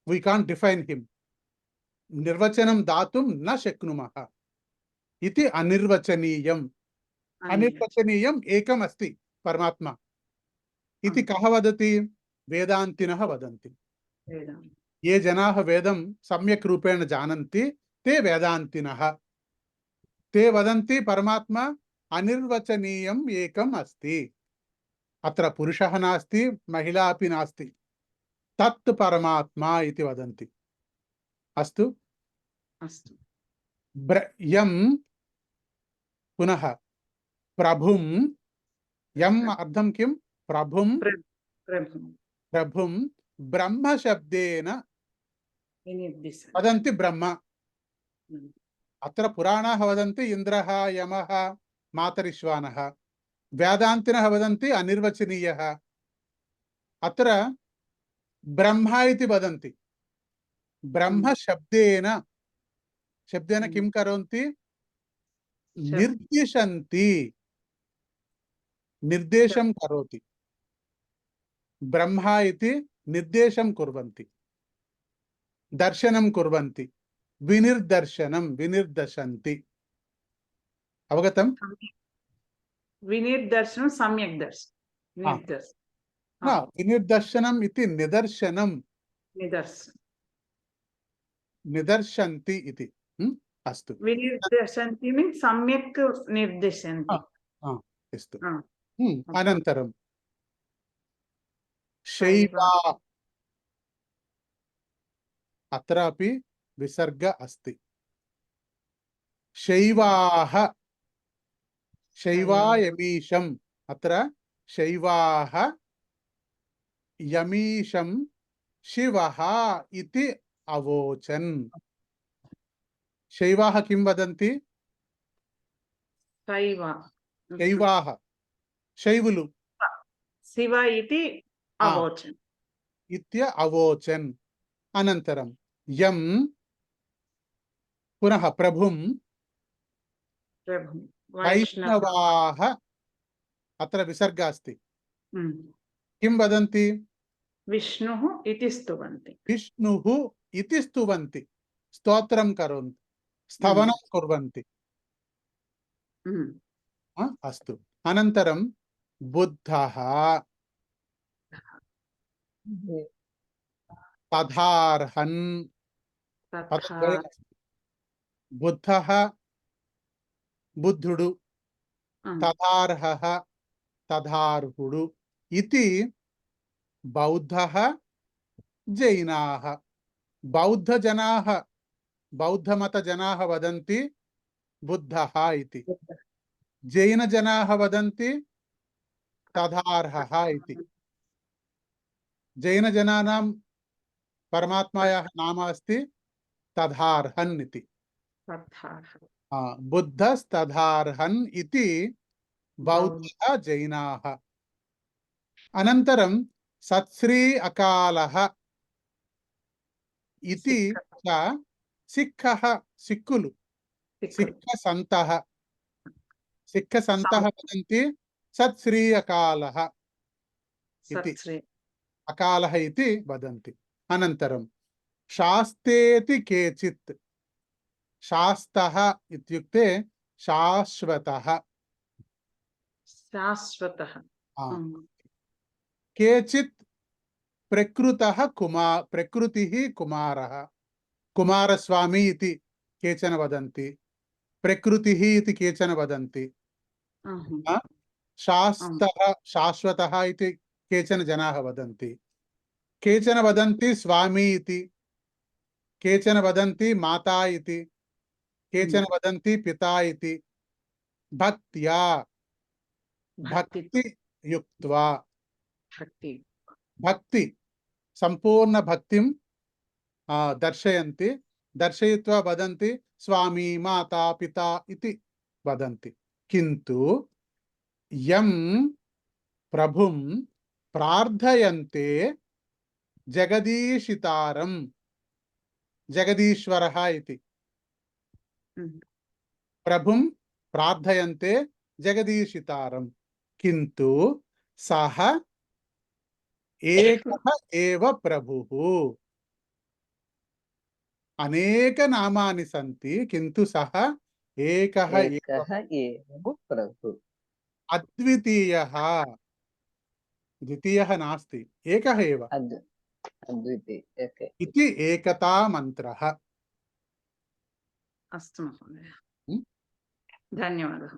we can't define him निर्वचनं दातुं न शक्नुमः इति अनिर्वचनीयम् अनिर्वचनीयम् एकम् अस्ति परमात्मा इति कः वदति वेदान्तिनः वदन्ति ये जनाः वेदं सम्यक् रूपेण जानन्ति ते वेदान्तिनः ते वदन्ति परमात्मा अनिर्वचनीयम् एकम् अस्ति अत्र पुरुषः नास्ति महिला अपि नास्ति तत् परमात्मा इति वदन्ति अस्तु अस्तु यं पुनः प्रभुं यम् अर्थं किं प्रभुं प्रभुं ब्रह्म शब्देन वदन्ति ब्रह्म अत्र पुराणाः वदन्ति इन्द्रः यमः मातरिश्वानः वेदान्तिनः वदन्ति अनिर्वचनीयः अत्र ब्रह्म इति वदन्ति ब्रह्म शब्देन किं करोन्ति निर्दिशन्ति निर्देशं करोति ब्रह्म इति निर्देशं कुर्वन्ति दर्शनं कुर्वन्ति विनिर्दर्शनं विनिर्दशन्ति अवगतं विनिर्दर्शनं सम्यक् दर्शनं विनिर्दर्शनम् इति निदर्शनं निदर्शन्ति इति अस्तु विनिर्दशन्ति मीन्स् सम्यक् निर्दिशन्ति अस्तु अनन्तरं शैवा अत्रापि विसर्ग अस्ति शैवाः शैवा यमीशम् अत्र शैवाः यमीशं शिवः इति अवोचन् शैवाः किं वदन्ति शैवाः शैवुलु शिव इति अवोचन् इत्य अवोचन् अनन्तरं यं पुनः प्रभुं वैष्णवाः अत्र विसर्ग अस्ति किं वदन्ति विष्णुः इति स्तुवन्ति विष्णुः इति स्तुवन्ति स्तोत्रं करोन्ति स्तवनं कुर्वन्ति अस्तु अनन्तरं बुद्धः तथार्हन् बुद्धः बुद्धुडु तथार्हः तथार्हुडु इति बौद्धः जैनाः बौद्धजनाः बौद्धमतजनाः वदन्ति बुद्धः इति जैनजनाः वदन्ति तथार्हः इति जैनजनानां परमात्मायाः नाम अस्ति तथार्हन् इति बुद्धस्तथार्हन् इति बौद्धः जैनाः अनन्तरं सत्श्री अकालः इति च సిక్కః సిక్కులు, సిక్కులు. సిక్కసంతః సిక్కసంతః వదంతి సత్శ్రీ అకాలః ఇతి సత్శ్రీ. అకాలः इति वदन्ति। अनन्तरं शास्तेति केचित्, शास्तः इत्युक्ते शाश्वतः, శాశ్వతః. आ, केचित् प्रकृतिः कुमारः, कुमारस्वामी इति केचन वदन्ति, प्रकृतिः इति केचन वदन्ति, शास्तः शाश्वतः इति केचन जनाः वदन्ति, केचन वदन्ति स्वामी इति, केचन वदन्ति माता इति, केचन वदन्ति पिता इति। भक्त्या भक्ति युक्त्वा, భక్తి. भक्ति संपूर्ण भक्तिं दर्शयन्ति, दर्शयित्वा वदन्ति स्वामी माता पिता इति वदन्ति। किन्तु यं प्रभुं प्रार्थयन्ते जगदीशितारं, जगदीश्वरः इति, प्रभुं प्रार्थयन्ते जगदीशितारं, किन्तु सः एकः एव प्रभुः। अनेक नामानि सन्ति, किन्तु सः एकः एकः एव प्रभु, अद्वितीयः, द्वितीयः नास्ति, एकः एव अद्वितीय इति एकता मन्त्रः। अस्तु महोदय, धन्यवादः।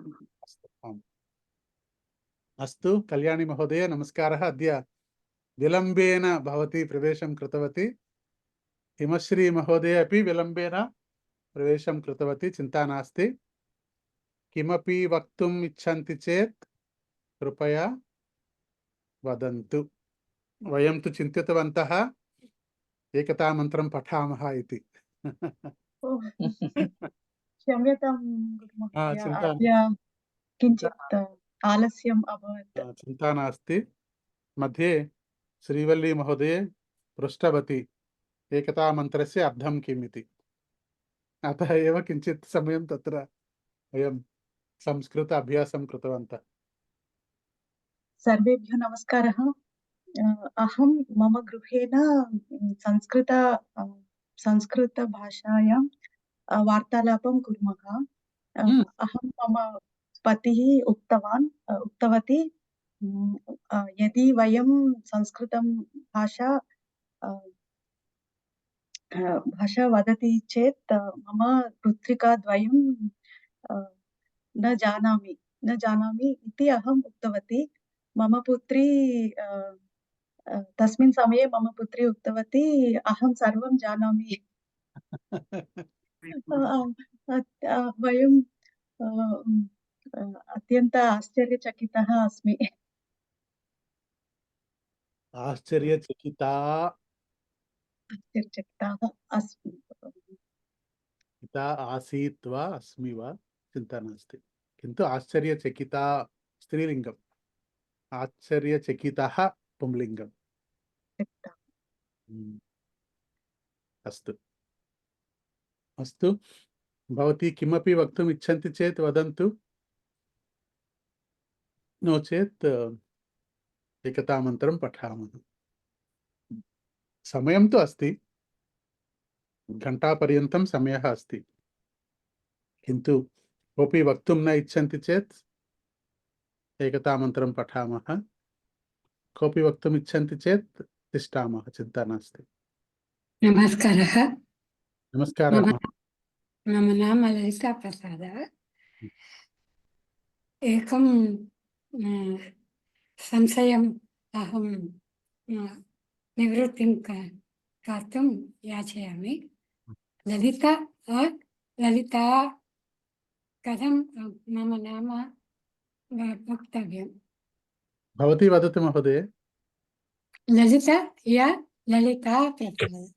अस्तु कल्याणी महोदय, नमस्कारः। अद्य विलम्बेन भवती प्रवेशं कृतवती, हिमश्री महोदय अपि विलम्बेन प्रवेशं कृतवती, चिन्ता नास्ति। किमपि वक्तुम् इच्छन्ति चेत् कृपया वदन्तु। वयं तु चिन्तितवन्तः एकता मन्त्रं पठामः इति। क्षम्यतां गुरुमहोदय, चिन्ता अद्य किञ्चित् आलस्यम् अभवत्। चिन्ता नास्ति। मध्ये श्रीवल्ली महोदये पृष्टवती एकता मन्त्रस्य अर्थं किम् इति, अतः एव किञ्चित् समयं तत्र वयं संस्कृत अभ्यासं कृतवन्तः। सर्वेभ्यो नमस्कारः। अहं मम गृहेण संस्कृतभाषायां वार्तालापं कुर्मः। अहं मम पतिः उक्तवती यदि वयं संस्कृतं भाषा वदति चेत् मम पुत्रिकाद्वयं न जानामि इति अहम् उक्तवती। मम पुत्री तस्मिन् समये मम पुत्री उक्तवती अहं सर्वं जानामि। वयं अत्यन्त आश्चर्यचकितः अस्मि। आश्चर्यचकिताः अस्मि। पिता आसीत् वा अस्मि वा चिन्ता नास्ति, किन्तु आश्चर्यचकिता स्त्रीलिङ्गम्, आश्चर्यचकितः पुंलिङ्गम्। अस्तु अस्तु, भवती किमपि वक्तुम् इच्छन्ति चेत् वदन्तु, नो चेत् एकता मन्त्रं पठामः। समयं तु अस्ति, घण्टापर्यन्तं समयः अस्ति, किन्तु कोऽपि वक्तुं न इच्छन्ति चेत् एकता मन्त्रं पठामः, कोऽपि वक्तुम् इच्छन्ति चेत् तिष्ठामः, चिन्ता नास्ति। नमस्कारः। नमस्कारः। मम नाम ललिता प्रसाद। एकं संशयम् अहं निवृत्तिं कर्तुं याचयामि। ललिता कथं मम नाम वक्तव्यं? भवती वदतु महोदय। ललिता प्रसाद।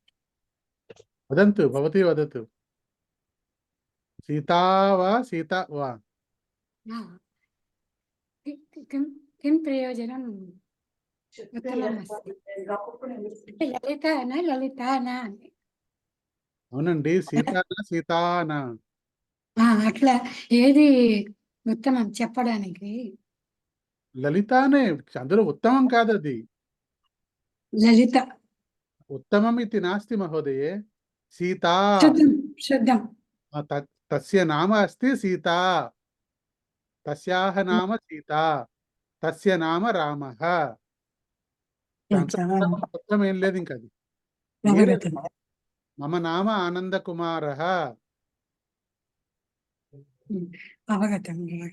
वदन्तु, भवती वदतु। सीता वा सीता वा? किं प्रयोजनं? ललिता न అవునండి. సీతానా? సీతానా? అట్లా ఏది ఉత్తమం చెప్పడానికి? లలితానే. అందులో ఉత్తమం కాదది. లలిత. उत्तमम् इति नास्ति महोदये। सीता శుద్ధం. శుద్ధం. तस्य नाम अस्ति सीता। तस्याः नाम सीता। तस्य नाम రామः. దాంట్లో ఉత్తమం ఏం లేదు ఇంక అది. మీరే అవగతం. మమ నామ ఆనందకుమారः. అవగతం.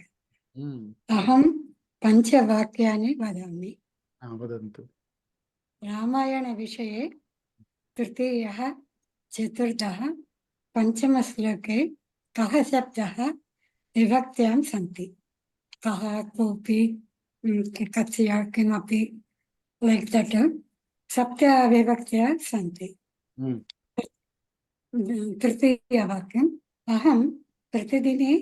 హ్మ్. అహం పంచవాక్యాన్ని వదామి. వదంతు. रामायणविषये तृतीयः चतुर्थः पञ्चमश्लोके कः शब्दः विभक्त्यां सन्ति? कः, कोऽपि, कस्य, किमपि, लैक् दट् सप्तविभक्त्या सन्ति. హ్మ్. तृतीयवाक्यम् अहं प्रतिदिने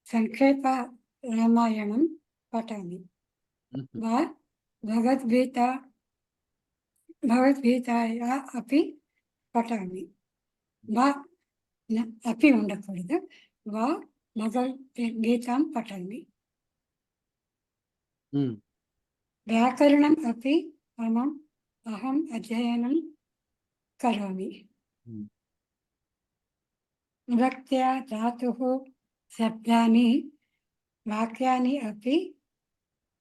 संक्षेपरामायणं पठामि హుహు. वा భగవద్గీతాయా अपि పఠామి వా अपि ఉండకూడదు వా భగవద్గీతాం పఠామి. హ్మ్. వ్యాకరణం अपि అహం అధ్యయనం కరోమి. హ్మ్. విభక్త్యా ధాతుః శబ్దాని వాక్యాని अपि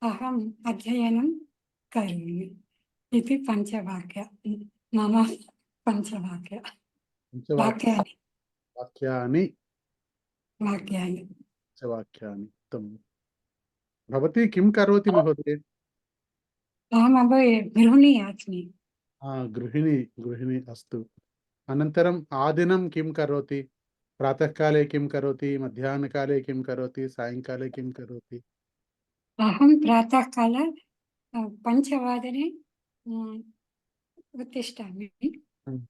అహం అధ్యయనం కరోమి. ఇది పంచవాక్య మమ పంచవాక్య వాక్యాని వాక్యాని. వాక్యాని. వాక్యాని. उत्तमम्. भवती किं करोति महोदये? अहमपि गृहिणी अस्मि. गृहिणी अस्तु. अनन्तरम् आदिनं किं करोति? प्रातःकाले किं करोति? मध्याह्नकाले किं करोति? सायङ्काले किं करोति? अहं प्रातःकाले 5:00 उत्तिष्ठामि. హ్మ్.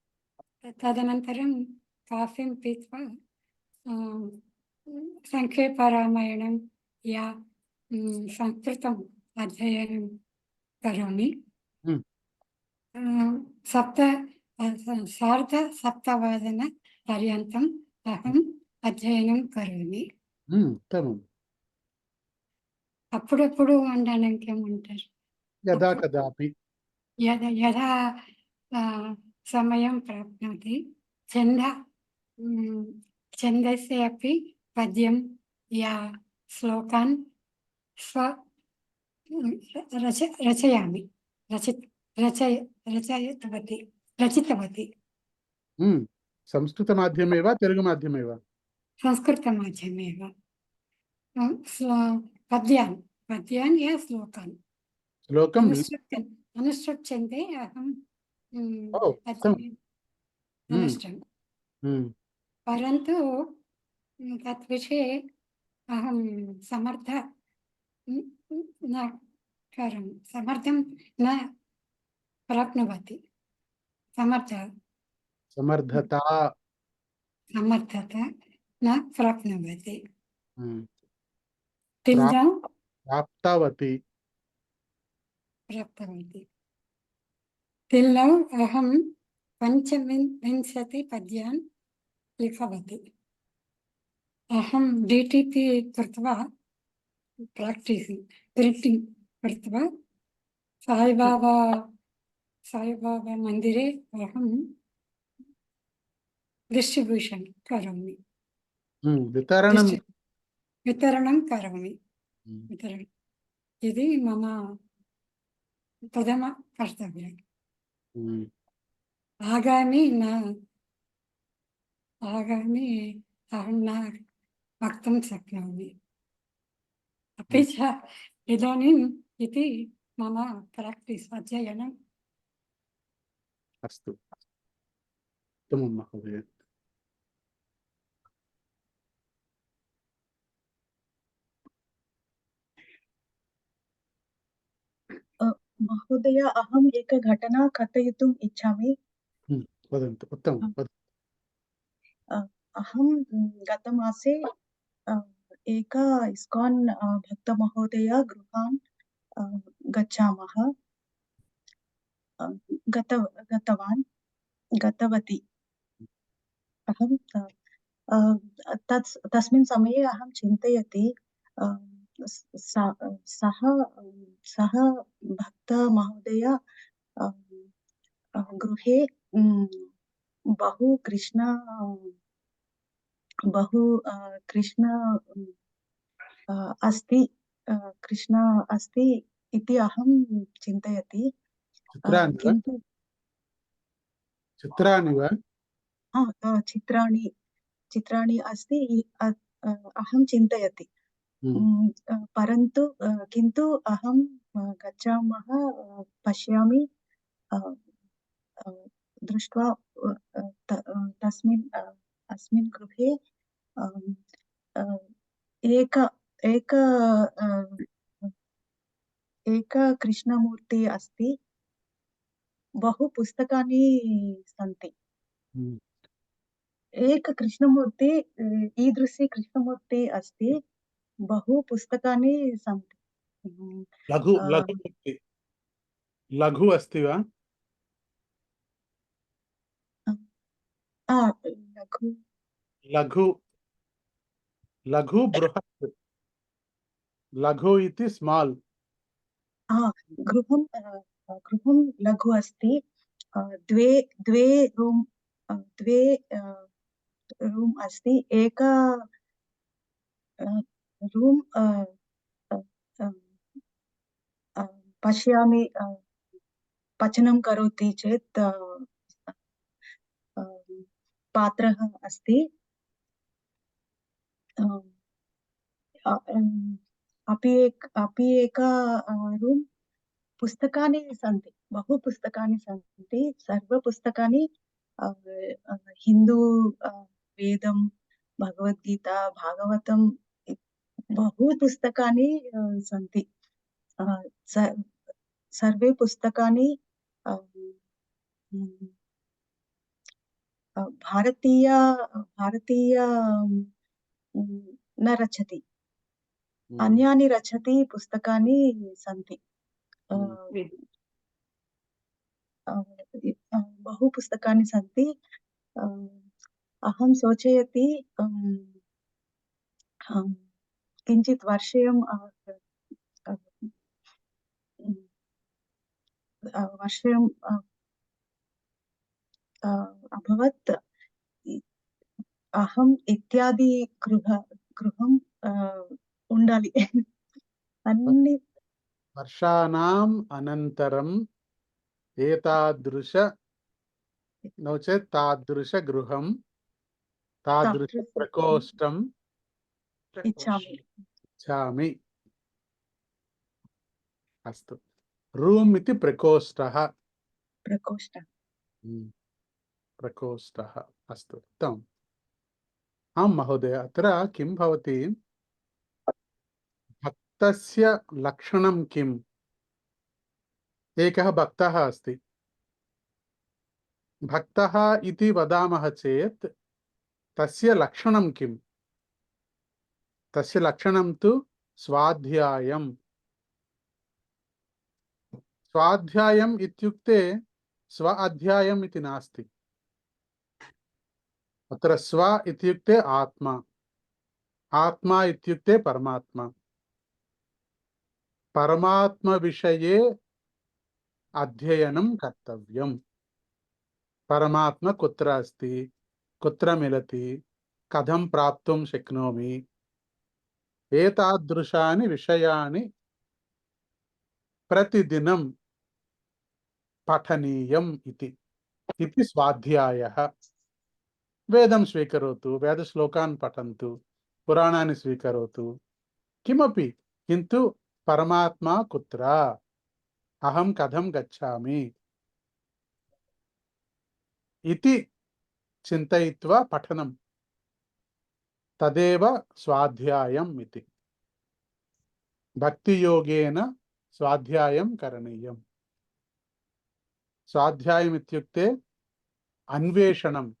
तदनन्तरं काफ़ीं पीत्वा संक्षेपरामायणं या संस्कृतम् अध्ययनं करोमि. హ్మ్. सार्धसप्तवादनपर्यन्तम् अहम् अध्ययनं करोमि. उत्तमम्. అప్పుడప్పుడు అనడానికి ఏమంటారు? यदा అప్పుడు कदापि. యథా సమయం ప్రాప్నోతి ఛందస్య अपि పద్యం యా శ్లోకాన్ స్వ రచయామి రచితవతి. संस्कृतमाध्यमे वा तेलुगुमाध्यमे वा? संस्कृतमाध्यमे एव. पद्यान् या श्लोकान् श्लोकं अनुसृत्यन्ते अहं उत्तमम्. अनुष्ठामि. परन्तु तत् विषये अहं समर्थं न करोमि. समर्थं न प्राप्नुवति. समर्थता. समर्थता न प्राप्नुवति. प्राप्तवती. Till now अहं 25 पद्यान् लिखवती. अहं DTP कृत्वा प्राक्टीसिङ्ग् प्रिण्टिङ्ग् कृत्वा साईबाबा मन्दिरे अहं डिस्ट्रिब्यूशन् करोमि. वितरणं करोमि. इति मम प्रथमकर्तव्यम्. आगामि अहं न वक्तुं शक्नोमि. अपि च इदानीम् इति मम प्राक्टीस् अध्ययनम्. अस्तु, उत्तमं महोदय. महोदय, अहम् एक घटना कथयितुम् इच्छामि. वदन्तु. उत्तमं. अहं गतमासे एका इस्कान् भक्तमहोदय गृहान् गतवती. अहं तस्मिन् समये अहं चिन्तयति सः सः भक्तमहोदय गृहे बहु कृष्ण अस्ति कृष्ण अस्ति इति अहं चिन्तयति चित्राणि वा किन्तु चित्राणि वा चित्राणि अस्ति अहं चिन्तयति परन्तु किन्तु अहं गच्छामः पश्यामि दृष्ट्वा तस्मिन् अस्मिन् गृहे एक एक एक कृष्णमूर्ति अस्ति बहु पुस्तकानि सन्ति एक कृष्णमूर्ति ईदृशी कृष्णमूर्ति अस्ति बहु पुस्तकानि सन्ति लघु लघु अस्ति लघु अस्ति वा लघु लघु लघु बृहत् लघु इति स्माल् गृहं गृहं लघु अस्ति द्वे द्वे रूम् द्वे रूम् अस्ति एक रूम् पश्यामि पचनं करोति चेत् पात्रः अस्ति अपि एक रूम् पुस्तकानि सन्ति बहु पुस्तकानि सन्ति सर्वपुस्तकानि हिन्दू वेदं भगवद्गीता भागवतं बहु पुस्तकानि सन्ति सर्वे पुस्तकानि भारतीय न रचति अन्यानि रचति पुस्तकानि सन्ति बहु पुस्तकानि सन्ति अहं सोचयति किञ्चित् वर्षं अभवत् अहम् इत्यादि गृहं ఉండాలి అన్ని वर्षाणाम् अनन्तरम् एतादृश नो चेत् तादृशगृहं तादृशप्रकोष्ठम् इच्छामि अस्तु रूम् इति प्रकोष्ठः प्रकोष्ठः अस्तु उत्तमम् आं महोदय अत्र किं भवति भक्तस्य लक्षणं किम् एकः भक्तः अस्ति भक्तः इति वदामः चेत् तस्य लक्षणं किम् तस्य लक्षणं तु स्वाध्यायम् स्वाध्यायम् इत्युक्ते स्व अध्यायम् इति नास्ति अत्र स्व इत्युक्ते आत्मा आत्मा इत्युक्ते परमात्मा परमात्मविषये अध्ययनं कर्तव्यम् परमात्मा कुत्र अस्ति कुत्र मिलति कथं प्राप्तुं शक्नोमि एतादृशानि विषयानि प्रतिदिनं पठनीयम् इति स्वाध्यायः वेदं स्वीकरोतु वेदश्लोकान् पठन्तु पुराणानि स्वीकरोतु किमपि किन्तु परमात्मा कुत्र अहं कथं गच्छामि इति चिन्तयित्वा पठनं तदेव स्वाध्यायम् इति भक्तियोगेन स्वाध्यायं करणीयम् स्वाध्यायम् इत्युक्ते अन्वेषणं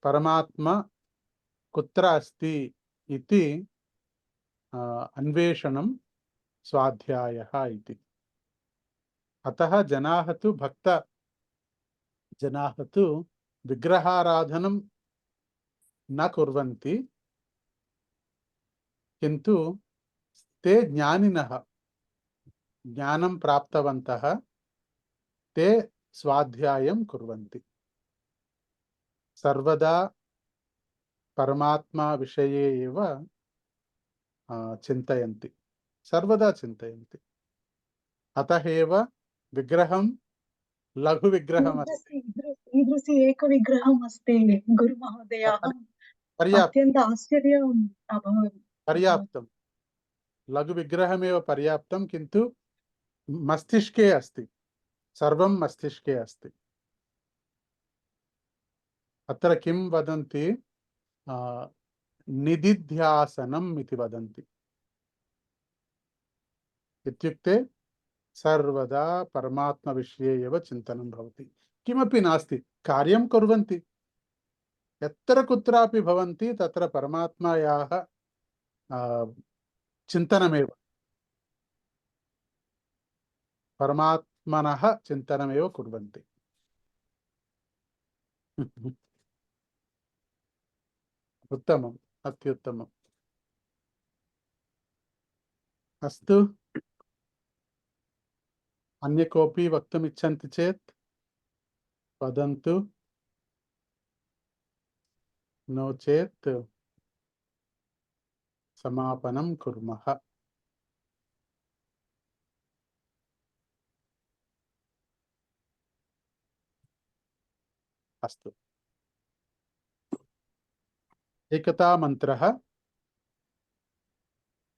परमात्मा कुत्र अस्ति इति अन्वेषणं स्वाध्यायः इति अतः जनाः तु విగ్రహారాధనం న కుర్వంతి కింటు తే జ్ఞానినః జ్ఞానం ప్రాప్తవంతః తే స్వాధ్యాయం కుర్వంతి. సర్వదా పరమాత్మా విషయే ఏవ చింతయంతి, సర్వదా చింతయంతి. అతః ఏవ విగ్రహం లఘు విగ్రహం అస్తి. ईदृशी एकविग्रहम् अस्ति गुरुमहोदय, अहं పర్యాప్తం अत्यन्त आश्चर्यम् अभवत्. పర్యాప్తం లఘు విగ్రహమేవ పర్యాప్తం కింటు మస్తిష్కే అస్తి, సర్వం మస్తిష్కే అస్తి. అత్ర కిం వదంతి నిదిధ్యాసనం ఇతి వదంతి. ఇత్యుక్తే సర్వదా పరమాత్మ విషయే ఏవ చింతనం భవతి. కిమపి నాస్తి, కార్యం కుర్వంతి, ఎత్ర కుత్రాపి భవంతి తత్ర పరమాత్మయాః చింతనమేవ, పరమాత్మనః చింతనమేవ కుర్వంతి. ఉత్తమం, అత్యుత్తమం. అస్తు, అన్య కోపి వక్తుమిచ్చంతి చేత్ వదంతు, నో చేత్ సమాపనం కుర్మః. అస్తు. ఏకతా మంత్రః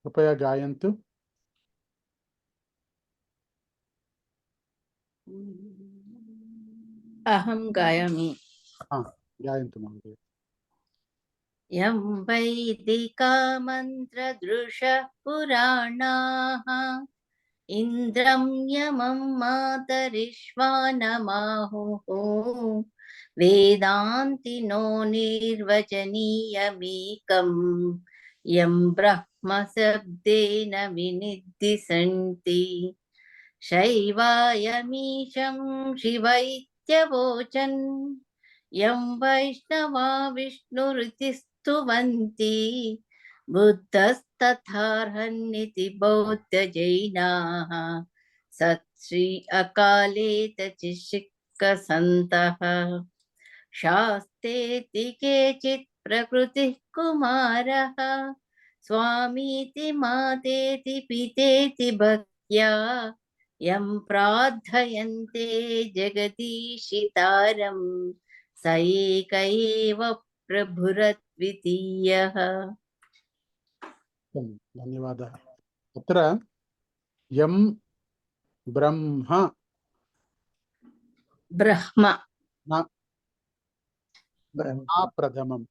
కృపయా గాయంతు. అహం గాయామి. గాయంతు మహోదయ. యం వైదికా మంత్రదృశః పురాణాః ఇంద్రం యమం మాతరిష్వానమాహుః వేదాంతినో నిర్వచనీయమేకం యం బ్రహ్మ శబ్దేన వినిర్దిశంతి. శైవాయమీశం శివైత్యవోచన్ యం వైష్ణవా విష్ణురితి స్తువంతి. బుద్ధస్తథార్హన్నితి బౌద్ధ జైనాః సత్ శ్రీ అకాలేత చిశిక్కసంతః. శాస్తేతి కేచిత్ ప్రకృతిః కుమారః స్వామీతి మాతేతి పితేతి భక్త్యా యం ప్రార్థయంతే జగదీశితారం స ఏక ఏవ ప్రభురద్వితీయః. ధన్యవాదः. అత్ర యం బ్రహ్మ బ్రహ్మ ఆ ప్రథమం.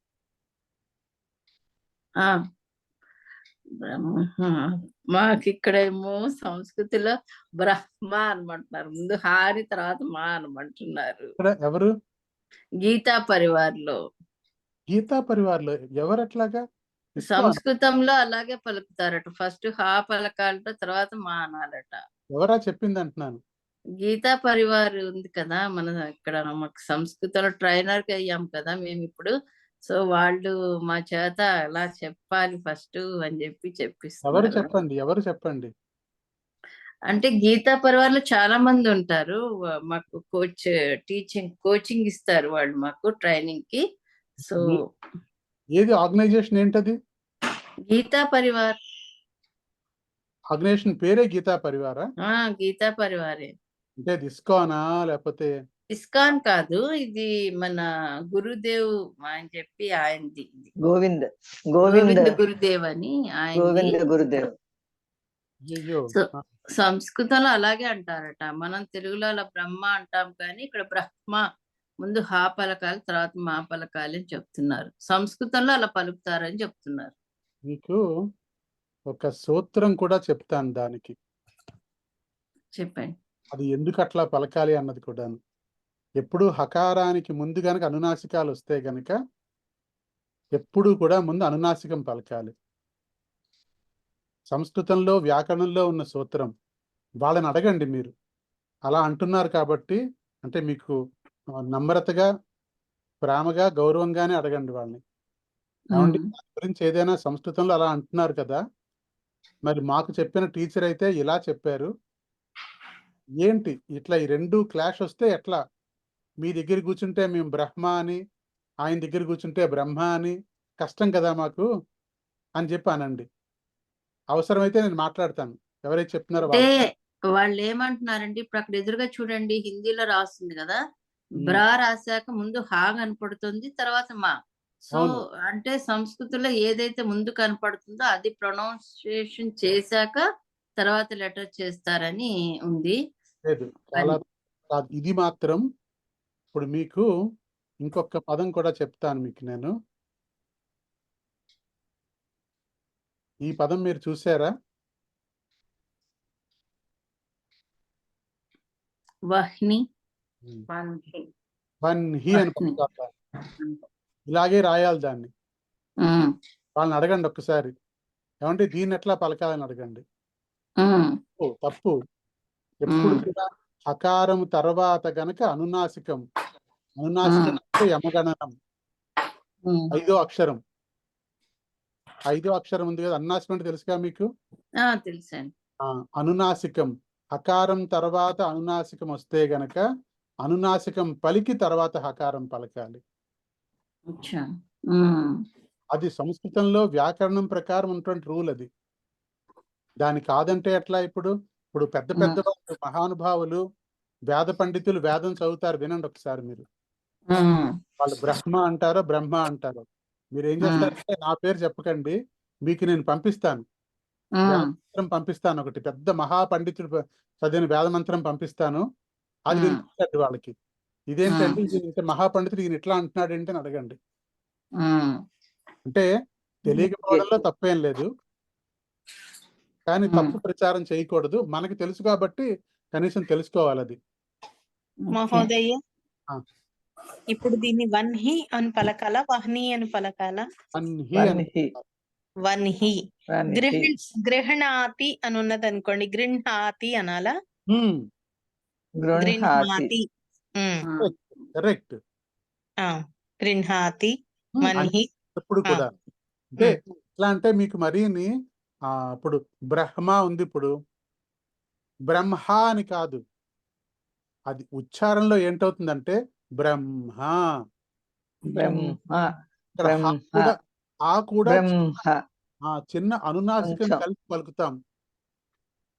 బ్రహ్మ మాకు ఇక్కడేమో సంస్కృతిలో బ్రహ్మ అనమంటున్నారు, ముందు హాని తర్వాత మా అనమంటున్నారు. ఇక్కడ ఎవరు? గీతా పరివార్లో, గీతా పరివార్లో ఎవరు అట్లాగా? సంస్కృతంలో అలాగే పలుకుతారట. ఫస్ట్ హా పలకాలట, తర్వాత మా అనాలట. ఎవరా చెప్పింది అంటున్నాను. గీతా పరివార్ ఉంది కదా మన ఇక్కడ, మాకు సంస్కృతంలో ట్రైనర్ కి అయ్యాం కదా మేము ఇప్పుడు. సో వాళ్ళు మా చేత అలా చెప్పాలి ఫస్ట్ అని చెప్పి ఎవరు చెప్పిస్తున్నారు. చెప్పండి, ఎవరు చెప్పండి. అంటే గీతా పరివార్లో చాలా మంది ఉంటారు. మాకు కోచింగ్ ఇస్తారు వాళ్ళు మాకు ట్రైనింగ్ కి. సో ఏది ఆర్గనైజేషన్ ఏంటది? గీతా పరివార్. ఆర్గనైజేషన్ పేరే గీతా పరివారా? గీతా పరివారే. అంటే ఇస్కానా లేకపోతే? ఇస్కాన్ కాదు, ఇది మన గురుదేవ్ అని చెప్పి ఆయనది. గోవింద్ గురుదేవ్ అని గోవింద ఆయన. గురుదేవ్. అయ్యో, సంస్కృతంలో అలాగే అంటారట. మనం తెలుగులో అలా బ్రహ్మ అంటాం, కానీ ఇక్కడ బ్రహ్మ ముందు హా పలకాలి తర్వాత మా పలకాలి అని చెప్తున్నారు. సంస్కృతంలో అలా పలుకుతారని చెప్తున్నారు. మీకు ఒక సూత్రం కూడా చెప్తాను దానికి, చెప్పండి. అది ఎందుకు అట్లా పలకాలి అన్నది కూడాను. ఎప్పుడు హకారానికి ముందు గనక అనునాసికాలు వస్తే గనక ఎప్పుడు కూడా ముందు అనునాసికం పలకాలి. సంస్కృతంలో వ్యాకరణంలో ఉన్న సూత్రం, వాళ్ళని అడగండి మీరు. అలా అంటున్నారు కాబట్టి, అంటే మీకు నమ్రతగా ప్రేమగా గౌరవంగానే అడగండి వాళ్ళని. ఏమండి దాని గురించి ఏదైనా సంస్కృతంలో అలా అంటున్నారు కదా, మరి మాకు చెప్పిన టీచర్ అయితే ఇలా చెప్పారు, ఏంటి ఇట్లా ఈ రెండు క్లాష్ వస్తే ఎట్లా? మీ దగ్గర కూర్చుంటే మేము బ్రహ్మ అని, ఆయన దగ్గర కూర్చుంటే బ్రహ్మ అని, కష్టం కదా మాకు అని చెప్పి అనండి. అవసరమైతే నేను మాట్లాడతాను, ఎవరైతే చెప్తున్నారో అంటే వాళ్ళు. వాళ్ళు ఏమంటున్నారంటే ఇప్పుడు అక్కడ ఎదురుగా చూడండి హిందీలో రాస్తుంది కదా, ఉమ్, బ్రా రాశాక ముందు హా కనపడుతుంది, తర్వాత మా. సో అవును. అంటే సంస్కృతిలో ఏదైతే ముందు కనపడుతుందో అది ప్రొనౌన్సియేషన్ చేశాక తర్వాత లెటర్ చేస్తారని ఉంది. లేదు చాలా కాదు. ఇది మాత్రం ఇప్పుడు మీకు ఇంకొక పదం కూడా చెప్తాను మీకు నేను. ఈ పదం మీరు చూసారా? వహ్ని వన్హి. వన్హి అని వహ్ని. పలుకుతారు. ఇలాగే రాయాలి దాన్ని. వాళ్ళని అడగండి ఒక్కసారి, ఏమంటే దీన్ని ఎట్లా పలకాలని అడగండి. ఓ, తప్పు. ఎప్పుడు కూడా హకారం తర్వాత గనక అనునాసికం. అనునాసికం అంటే యమగణనం. 5వ అక్షరం. 5వ అక్షరం ఉంది కదా, అనునాసికం అంటే తెలుసుగా మీకు. తెలుసండి. అనునాసికం, హకారం తర్వాత అనునాసికం వస్తే గనక అనునాసికం పలికి తర్వాత హకారం పలకాలి. అచ్చా. అది సంస్కృతంలో వ్యాకరణం ప్రకారం ఉన్నటువంటి రూల్ అది. దాని కాదంటే ఎట్లా? ఇప్పుడు ఇప్పుడు పెద్ద పెద్ద వాళ్ళు, మహానుభావులు, వేద పండితులు వేదం చదువుతారు, వినండి ఒకసారి మీరు. వాళ్ళు బ్రహ్మ అంటారో బ్రహ్మ అంటారో, మీరు ఏం చేస్తారంటే నా పేరు చెప్పకండి, మీకు నేను పంపిస్తాను, వేదమంత్రం పంపిస్తాను, ఒకటి పెద్ద మహాపండితుడు చదివిన వేదమంత్రం పంపిస్తాను, అది వినిపించండి వాళ్ళకి. ఇదేంటంటే ఇంత మహాపండితుడు ఈయన ఇట్లా అంటున్నాడు ఏంటి అని అడగండి. అంటే తెలియకపోవడంలో తప్పేం లేదు, కానీ తప్పు ప్రచారం చేయకూడదు. మనకి తెలుసు కాబట్టి కనీసం తెలుసుకోవాలి అది. మహోదయ, ఆ. ఇప్పుడు దీన్ని వన్హి అని పలకాలా, వహ్ని అని పలకాలా? వన్హి అని వన్హి. వన్హి. వన్హి. గృహణాతి అని ఉన్నది అనుకోండి, గృహ్ణాతి అనాలా? గృహ్ణాతి. గృహ్ణాతి. కరెక్ట్. గృహ్ణాతి వన్హి. ఎప్పుడు కూడా అంటే ఎట్లా అంటే మీకు మరీని ఇప్పుడు బ్రహ్మ ఉంది, ఇప్పుడు బ్రహ్మ అని కాదు, అది ఉచ్చారణలో ఏంటవుతుందంటే బ్రహ్మ. బ్రహ్మ. ఇక్కడ హా బ్రహ్మ. కూడా, ఆ కూడా బ్రహ్మ. చిన్న అనునాసికం కొంచెం. కలిపి పలుకుతాం.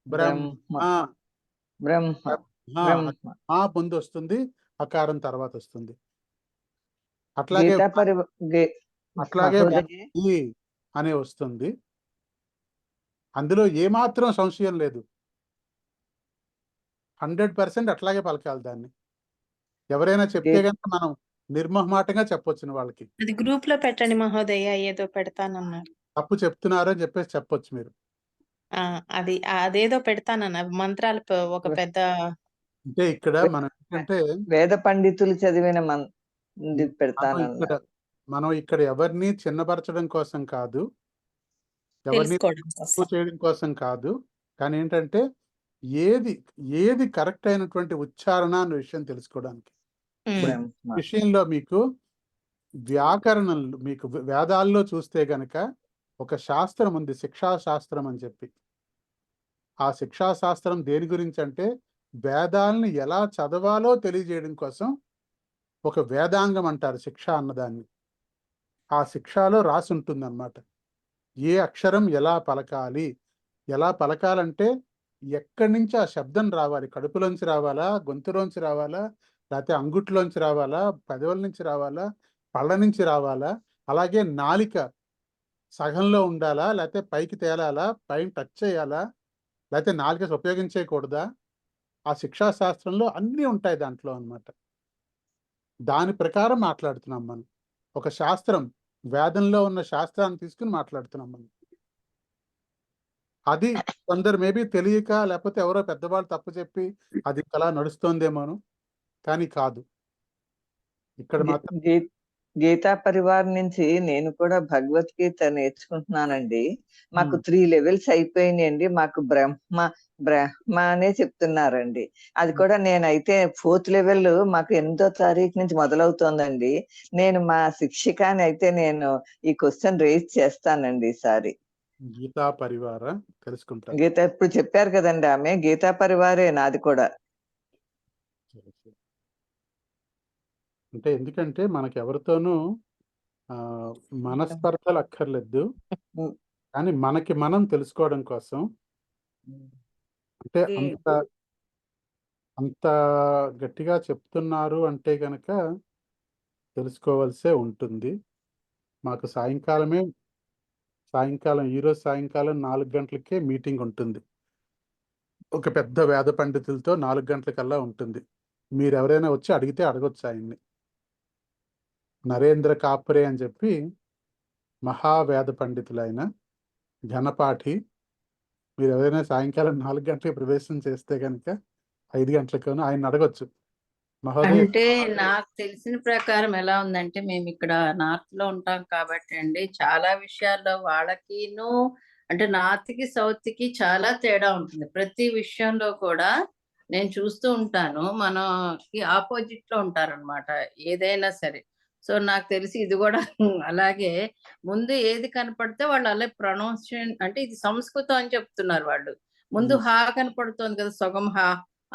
బ్రహ్మ. బ్రహ్మ. బ్రహ్మ. బ్రహ్మ. ఆ ముందు వస్తుంది, అకారం తర్వాత వస్తుంది. అట్లాగే అట్లాగే మహోదయ, ఈ అనే వస్తుంది. అందులో ఏమాత్రం సంశయం లేదు, 100% అట్లాగే పలకాలి దాన్ని. ఎవరైనా చెప్తే కనుక మనం నిర్మోహమాటంగా చెప్పొచ్చు వాళ్ళకి. అది గ్రూప్ లో పెట్టండి మహోదయ, ఏదో పెడతానన్నారు. తప్పు చెప్తున్నారు అని చెప్పేసి చెప్పొచ్చు మీరు. అది అదేదో పెడతానన్నారు మంత్రాలు, ఒక పెద్ద. అంటే ఇక్కడ మనం ఏంటంటే వేద పండితులు చదివిన మనం పెడతానన్నారు. మనం ఇక్కడ ఎవరిని చిన్నపరచడం కోసం కాదు, ఎవరిని తెలుసుకోవడం కోసం. తక్కువ చేయడం కోసం కాదు, కానీ ఏంటంటే ఏది ఏది కరెక్ట్ అయినటువంటి ఉచ్చారణ అనే విషయం తెలుసుకోవడానికి. బ్రహ్మ. విషయంలో మీకు వ్యాకరణంలో, మీకు వేదాల్లో చూస్తే గనక ఒక శాస్త్రం ఉంది, శిక్షా శాస్త్రం అని చెప్పి. ఆ శిక్షా శాస్త్రం దేని గురించి అంటే వేదాలని ఎలా చదవాలో తెలియజేయడం కోసం ఒక వేదాంగం అంటారు శిక్ష అన్నదాన్ని. ఆ శిక్షలో రాసి ఉంటుంది అన్నమాట, ఏ అక్షరం ఎలా పలకాలి. ఎలా పలకాలంటే ఎక్కడి నుంచి ఆ శబ్దం రావాలి, కడుపులోంచి రావాలా, గొంతులోంచి రావాలా, లేకపోతే అంగుట్లోంచి రావాలా, పెదవుల నుంచి రావాలా, పళ్ళ నుంచి రావాలా, అలాగే నాలిక సగంలో ఉండాలా, లేకపోతే పైకి తేలాలా, పైన టచ్ చేయాలా, లేకపోతే నాలిక ఉపయోగించకూడదా, ఆ శిక్షా శాస్త్రంలో అన్నీ ఉంటాయి దాంట్లో అన్నమాట. దాని ప్రకారం మాట్లాడుతున్నాం మనం. ఒక శాస్త్రం, వేదంలో ఉన్న శాస్త్రాన్ని తీసుకుని మాట్లాడుతున్నాం మనం. అది కొందరు మేబీ తెలియక, లేకపోతే ఎవరో పెద్దవాళ్ళు తప్పు చెప్పి అది అలా నడుస్తోందేమోను, కానీ కాదు. ఇక్కడ మాత్రం గీతా పరివార్ నుంచి నేను కూడా భగవద్గీత నేర్చుకుంటున్నానండి. మాకు 3 లెవెల్స్ అయిపోయినాయండి. మాకు బ్రహ్మ అనే చెప్తున్నారండి. అది కూడా నేనైతే 4th లెవెల్ మాకు 8వ తారీఖు నుంచి మొదలవుతోందండి. నేను మా శిక్షికాని అయితే నేను ఈ క్వశ్చన్ రేజ్ చేస్తానండి ఈసారి. గీతా పరివార తెలుసుకుంటారు. గీత ఇప్పుడు చెప్పారు కదండి ఆమె, గీతా పరివారే నాది కూడా. అంటే ఎందుకంటే మనకి ఎవరితోనూ మనస్పర్ధలు అక్కర్లేదు, కానీ మనకి మనం తెలుసుకోవడం కోసం అంటే అంత గట్టిగా చెప్తున్నారు అంటే గనక తెలుసుకోవాల్సే ఉంటుంది. మాకు ఈరోజు సాయంకాలం 4 గంటలకే మీటింగ్ ఉంటుంది. ఒక పెద్ద వేద పండితులతో 4 గంటలకల్లా ఉంటుంది. మీరు ఎవరైనా వచ్చి అడిగితే అడగొచ్చు ఆయన్ని. నరేంద్ర కాపరే అని చెప్పి మహావేద పండితులైన ఘనపాఠి. మీరు ఎవరైనా సాయంకాలం 4 గంటలకు ప్రవేశం చేస్తే కనుక 5 గంటలకు ఆయన అడగొచ్చు. మహోదయ అంటే నాకు తెలిసిన ప్రకారం ఎలా ఉందంటే, మేము ఇక్కడ నార్త్ లో ఉంటాం కాబట్టి అండి, చాలా విషయాల్లో వాళ్ళకిను అంటే నార్త్ కి సౌత్ కి చాలా తేడా ఉంటుంది. ప్రతి విషయంలో కూడా నేను చూస్తూ ఉంటాను, మనకి ఆపోజిట్ లో ఉంటారనమాట ఏదైనా సరే. సో నాకు తెలిసి ఇది కూడా అలాగే. ముందు ఏది కనపడితే వాళ్ళు అలా ప్రొనౌన్సియేషన్, అంటే ఇది సంస్కృతం అని చెప్తున్నారు వాళ్ళు. ముందు హా కనపడుతోంది కదా, సగం హా,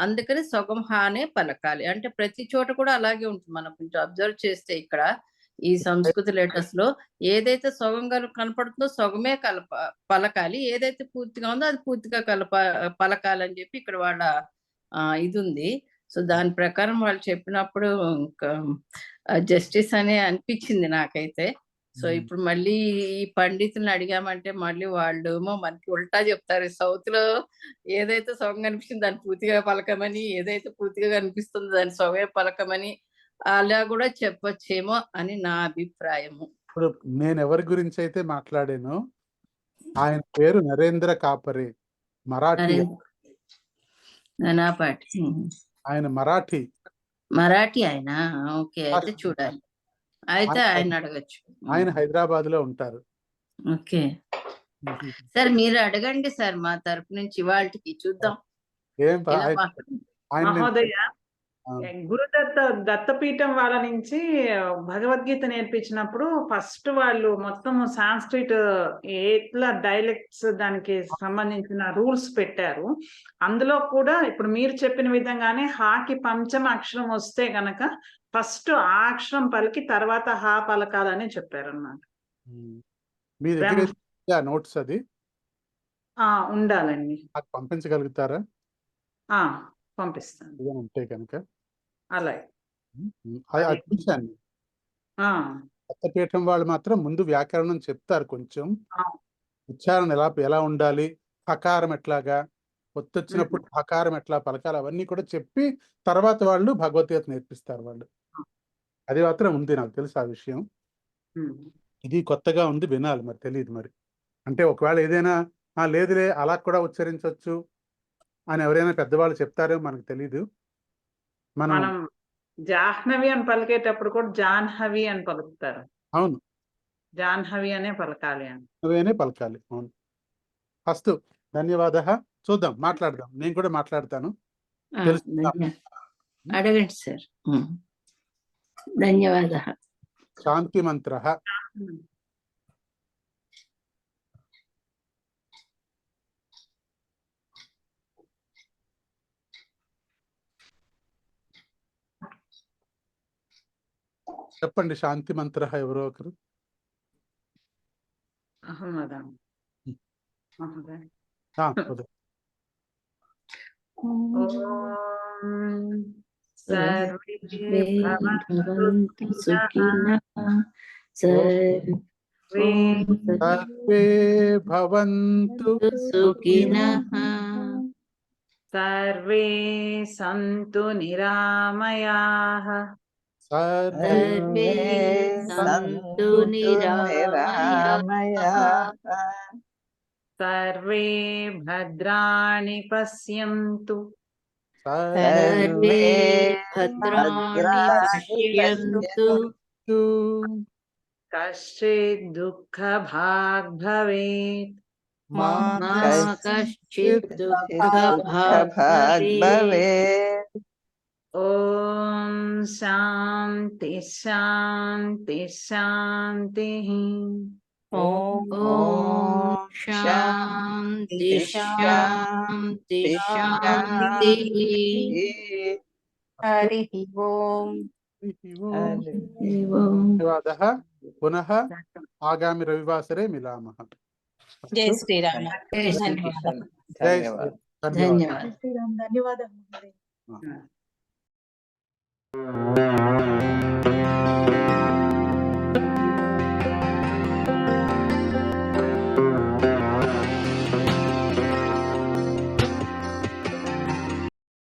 అందుకని సగం హానే పలకాలి. అంటే ప్రతి చోట కూడా అలాగే ఉంటుంది. మనం కొంచెం అబ్జర్వ్ చేస్తే ఇక్కడ ఈ సంస్కృత లెటర్స్ లో ఏదైతే సగంగా కనపడుతుందో సగమే పలకాలి, ఏదైతే పూర్తిగా ఉందో అది పూర్తిగా పలకాలని చెప్పి ఇక్కడ వాళ్ళ ఇది ఉంది. సో దాని ప్రకారం వాళ్ళు చెప్పినప్పుడు ఇంకా జస్టిస్ అనే అనిపించింది నాకైతే. సో ఇప్పుడు మళ్ళీ ఈ పండితుల్ని అడిగామంటే మళ్ళీ వాళ్ళు మనకి ఉల్టా చెప్తారు. సౌత్ లో ఏదైతే సొగం కనిపిస్తుంది దాన్ని పూర్తిగా పలకమని, ఏదైతే పూర్తిగా కనిపిస్తుందో దాన్ని సొగే పలకమని అలా కూడా చెప్పొచ్చేమో అని నా అభిప్రాయము. ఇప్పుడు నేను ఎవరి గురించి అయితే మాట్లాడానో ఆయన పేరు నరేంద్ర కాపరే, మరాఠీ. ఆయన మరాఠీ ఆయన. ఓకే, అయితే చూడాలి. అయితే ఆయన అడగచ్చు. ఆయన హైదరాబాద్ లో ఉంటారు. ఓకే సార్, మీరు అడగండి సార్, మా తరపు నుంచి ఇవాళకి చూద్దాం. మహోదయ, దత్తపీఠం వాళ్ళ నుంచి భగవద్గీత నేర్పించినప్పుడు ఫస్ట్ వాళ్ళు మొత్తం సాంస్క్రిట్ ఎట్లా డైలెక్ట్స్ దానికి సంబంధించిన రూల్స్ పెట్టారు. అందులో కూడా ఇప్పుడు మీరు చెప్పిన విధంగానే హాకి పంచమ అక్షరం వస్తే గనక ఫస్ట్ ఆ అక్షరం పలికి తర్వాత హా పలకాలని చెప్పారు అన్నమాట. మీ దగ్గర నోట్స్ అది ఉండాలండి. పంపించగలుగుతారా? పంపిస్తాను ఉంటే కనుక. అలాగే చూశాను. దత్తపీఠం వాళ్ళు మాత్రం ముందు వ్యాకరణం చెప్తారు, కొంచెం ఉచ్చారణ ఎలా ఉండాలి, హకారం ఎట్లాగా, ఒత్తొచ్చినప్పుడు హకారం ఎట్లా పలకాలి, అవన్నీ కూడా చెప్పి తర్వాత వాళ్ళు భగవద్గీత నేర్పిస్తారు వాళ్ళు. అది మాత్రం ఉంది, నాకు తెలుసు ఆ విషయం. ఇది కొత్తగా ఉంది, వినాలి, మరి తెలియదు. మరి అంటే ఒకవేళ ఏదైనా లేదులే అలా కూడా ఉచ్చరించవచ్చు అని ఎవరైనా పెద్దవాళ్ళు చెప్తారో మనకు తెలీదు. మనం జాహ్నవి అని పలికేటప్పుడు కూడా జాహ్నవి అని పలుకుతారు. అవును, జాహ్నవి అనే పలకాలి అని పలకాలి. అవును. అస్తు, ధన్యవాదः. చూద్దాం, మాట్లాడదాం. నేను కూడా మాట్లాడతాను. అడగండి సార్. ధన్యవాదः. శాంతి మంత్రః. చెప్పండి, శాంతి మంత్ర ఎవరో ఒకరు. సర్వే భవంతు సుఖినః, సర్వే సంతు నిరామయాః, సర్వే సంతు నిరామయాః, సర్వే భద్రాణి పశ్యంతు, సర్వే భద్రాణి పశ్యంతు, కశ్చిత్ దుఃఖ భాగ్ భవేత్. మా మా కశ్చిత్ కశ్చిత్ దుఃఖ దుఃఖ భాగ్ భాగ్ భవేత్. ఓం శాంతి శాంతి శాంతి. ఓం ఓం శాంతి శాంతి శాంతి. హరి ఓం. ధన్యవాదः పునః ఆగామి రవివాసరే మిలామः. జై శ్రీరామ. జై శ్రీ ధన్యవాదాలు. జై ధన్యవాదాలు. ధన్యవాదాలు. శ్రీరామ్ ధన్యవాదాలు మహోదయ. శ్రీ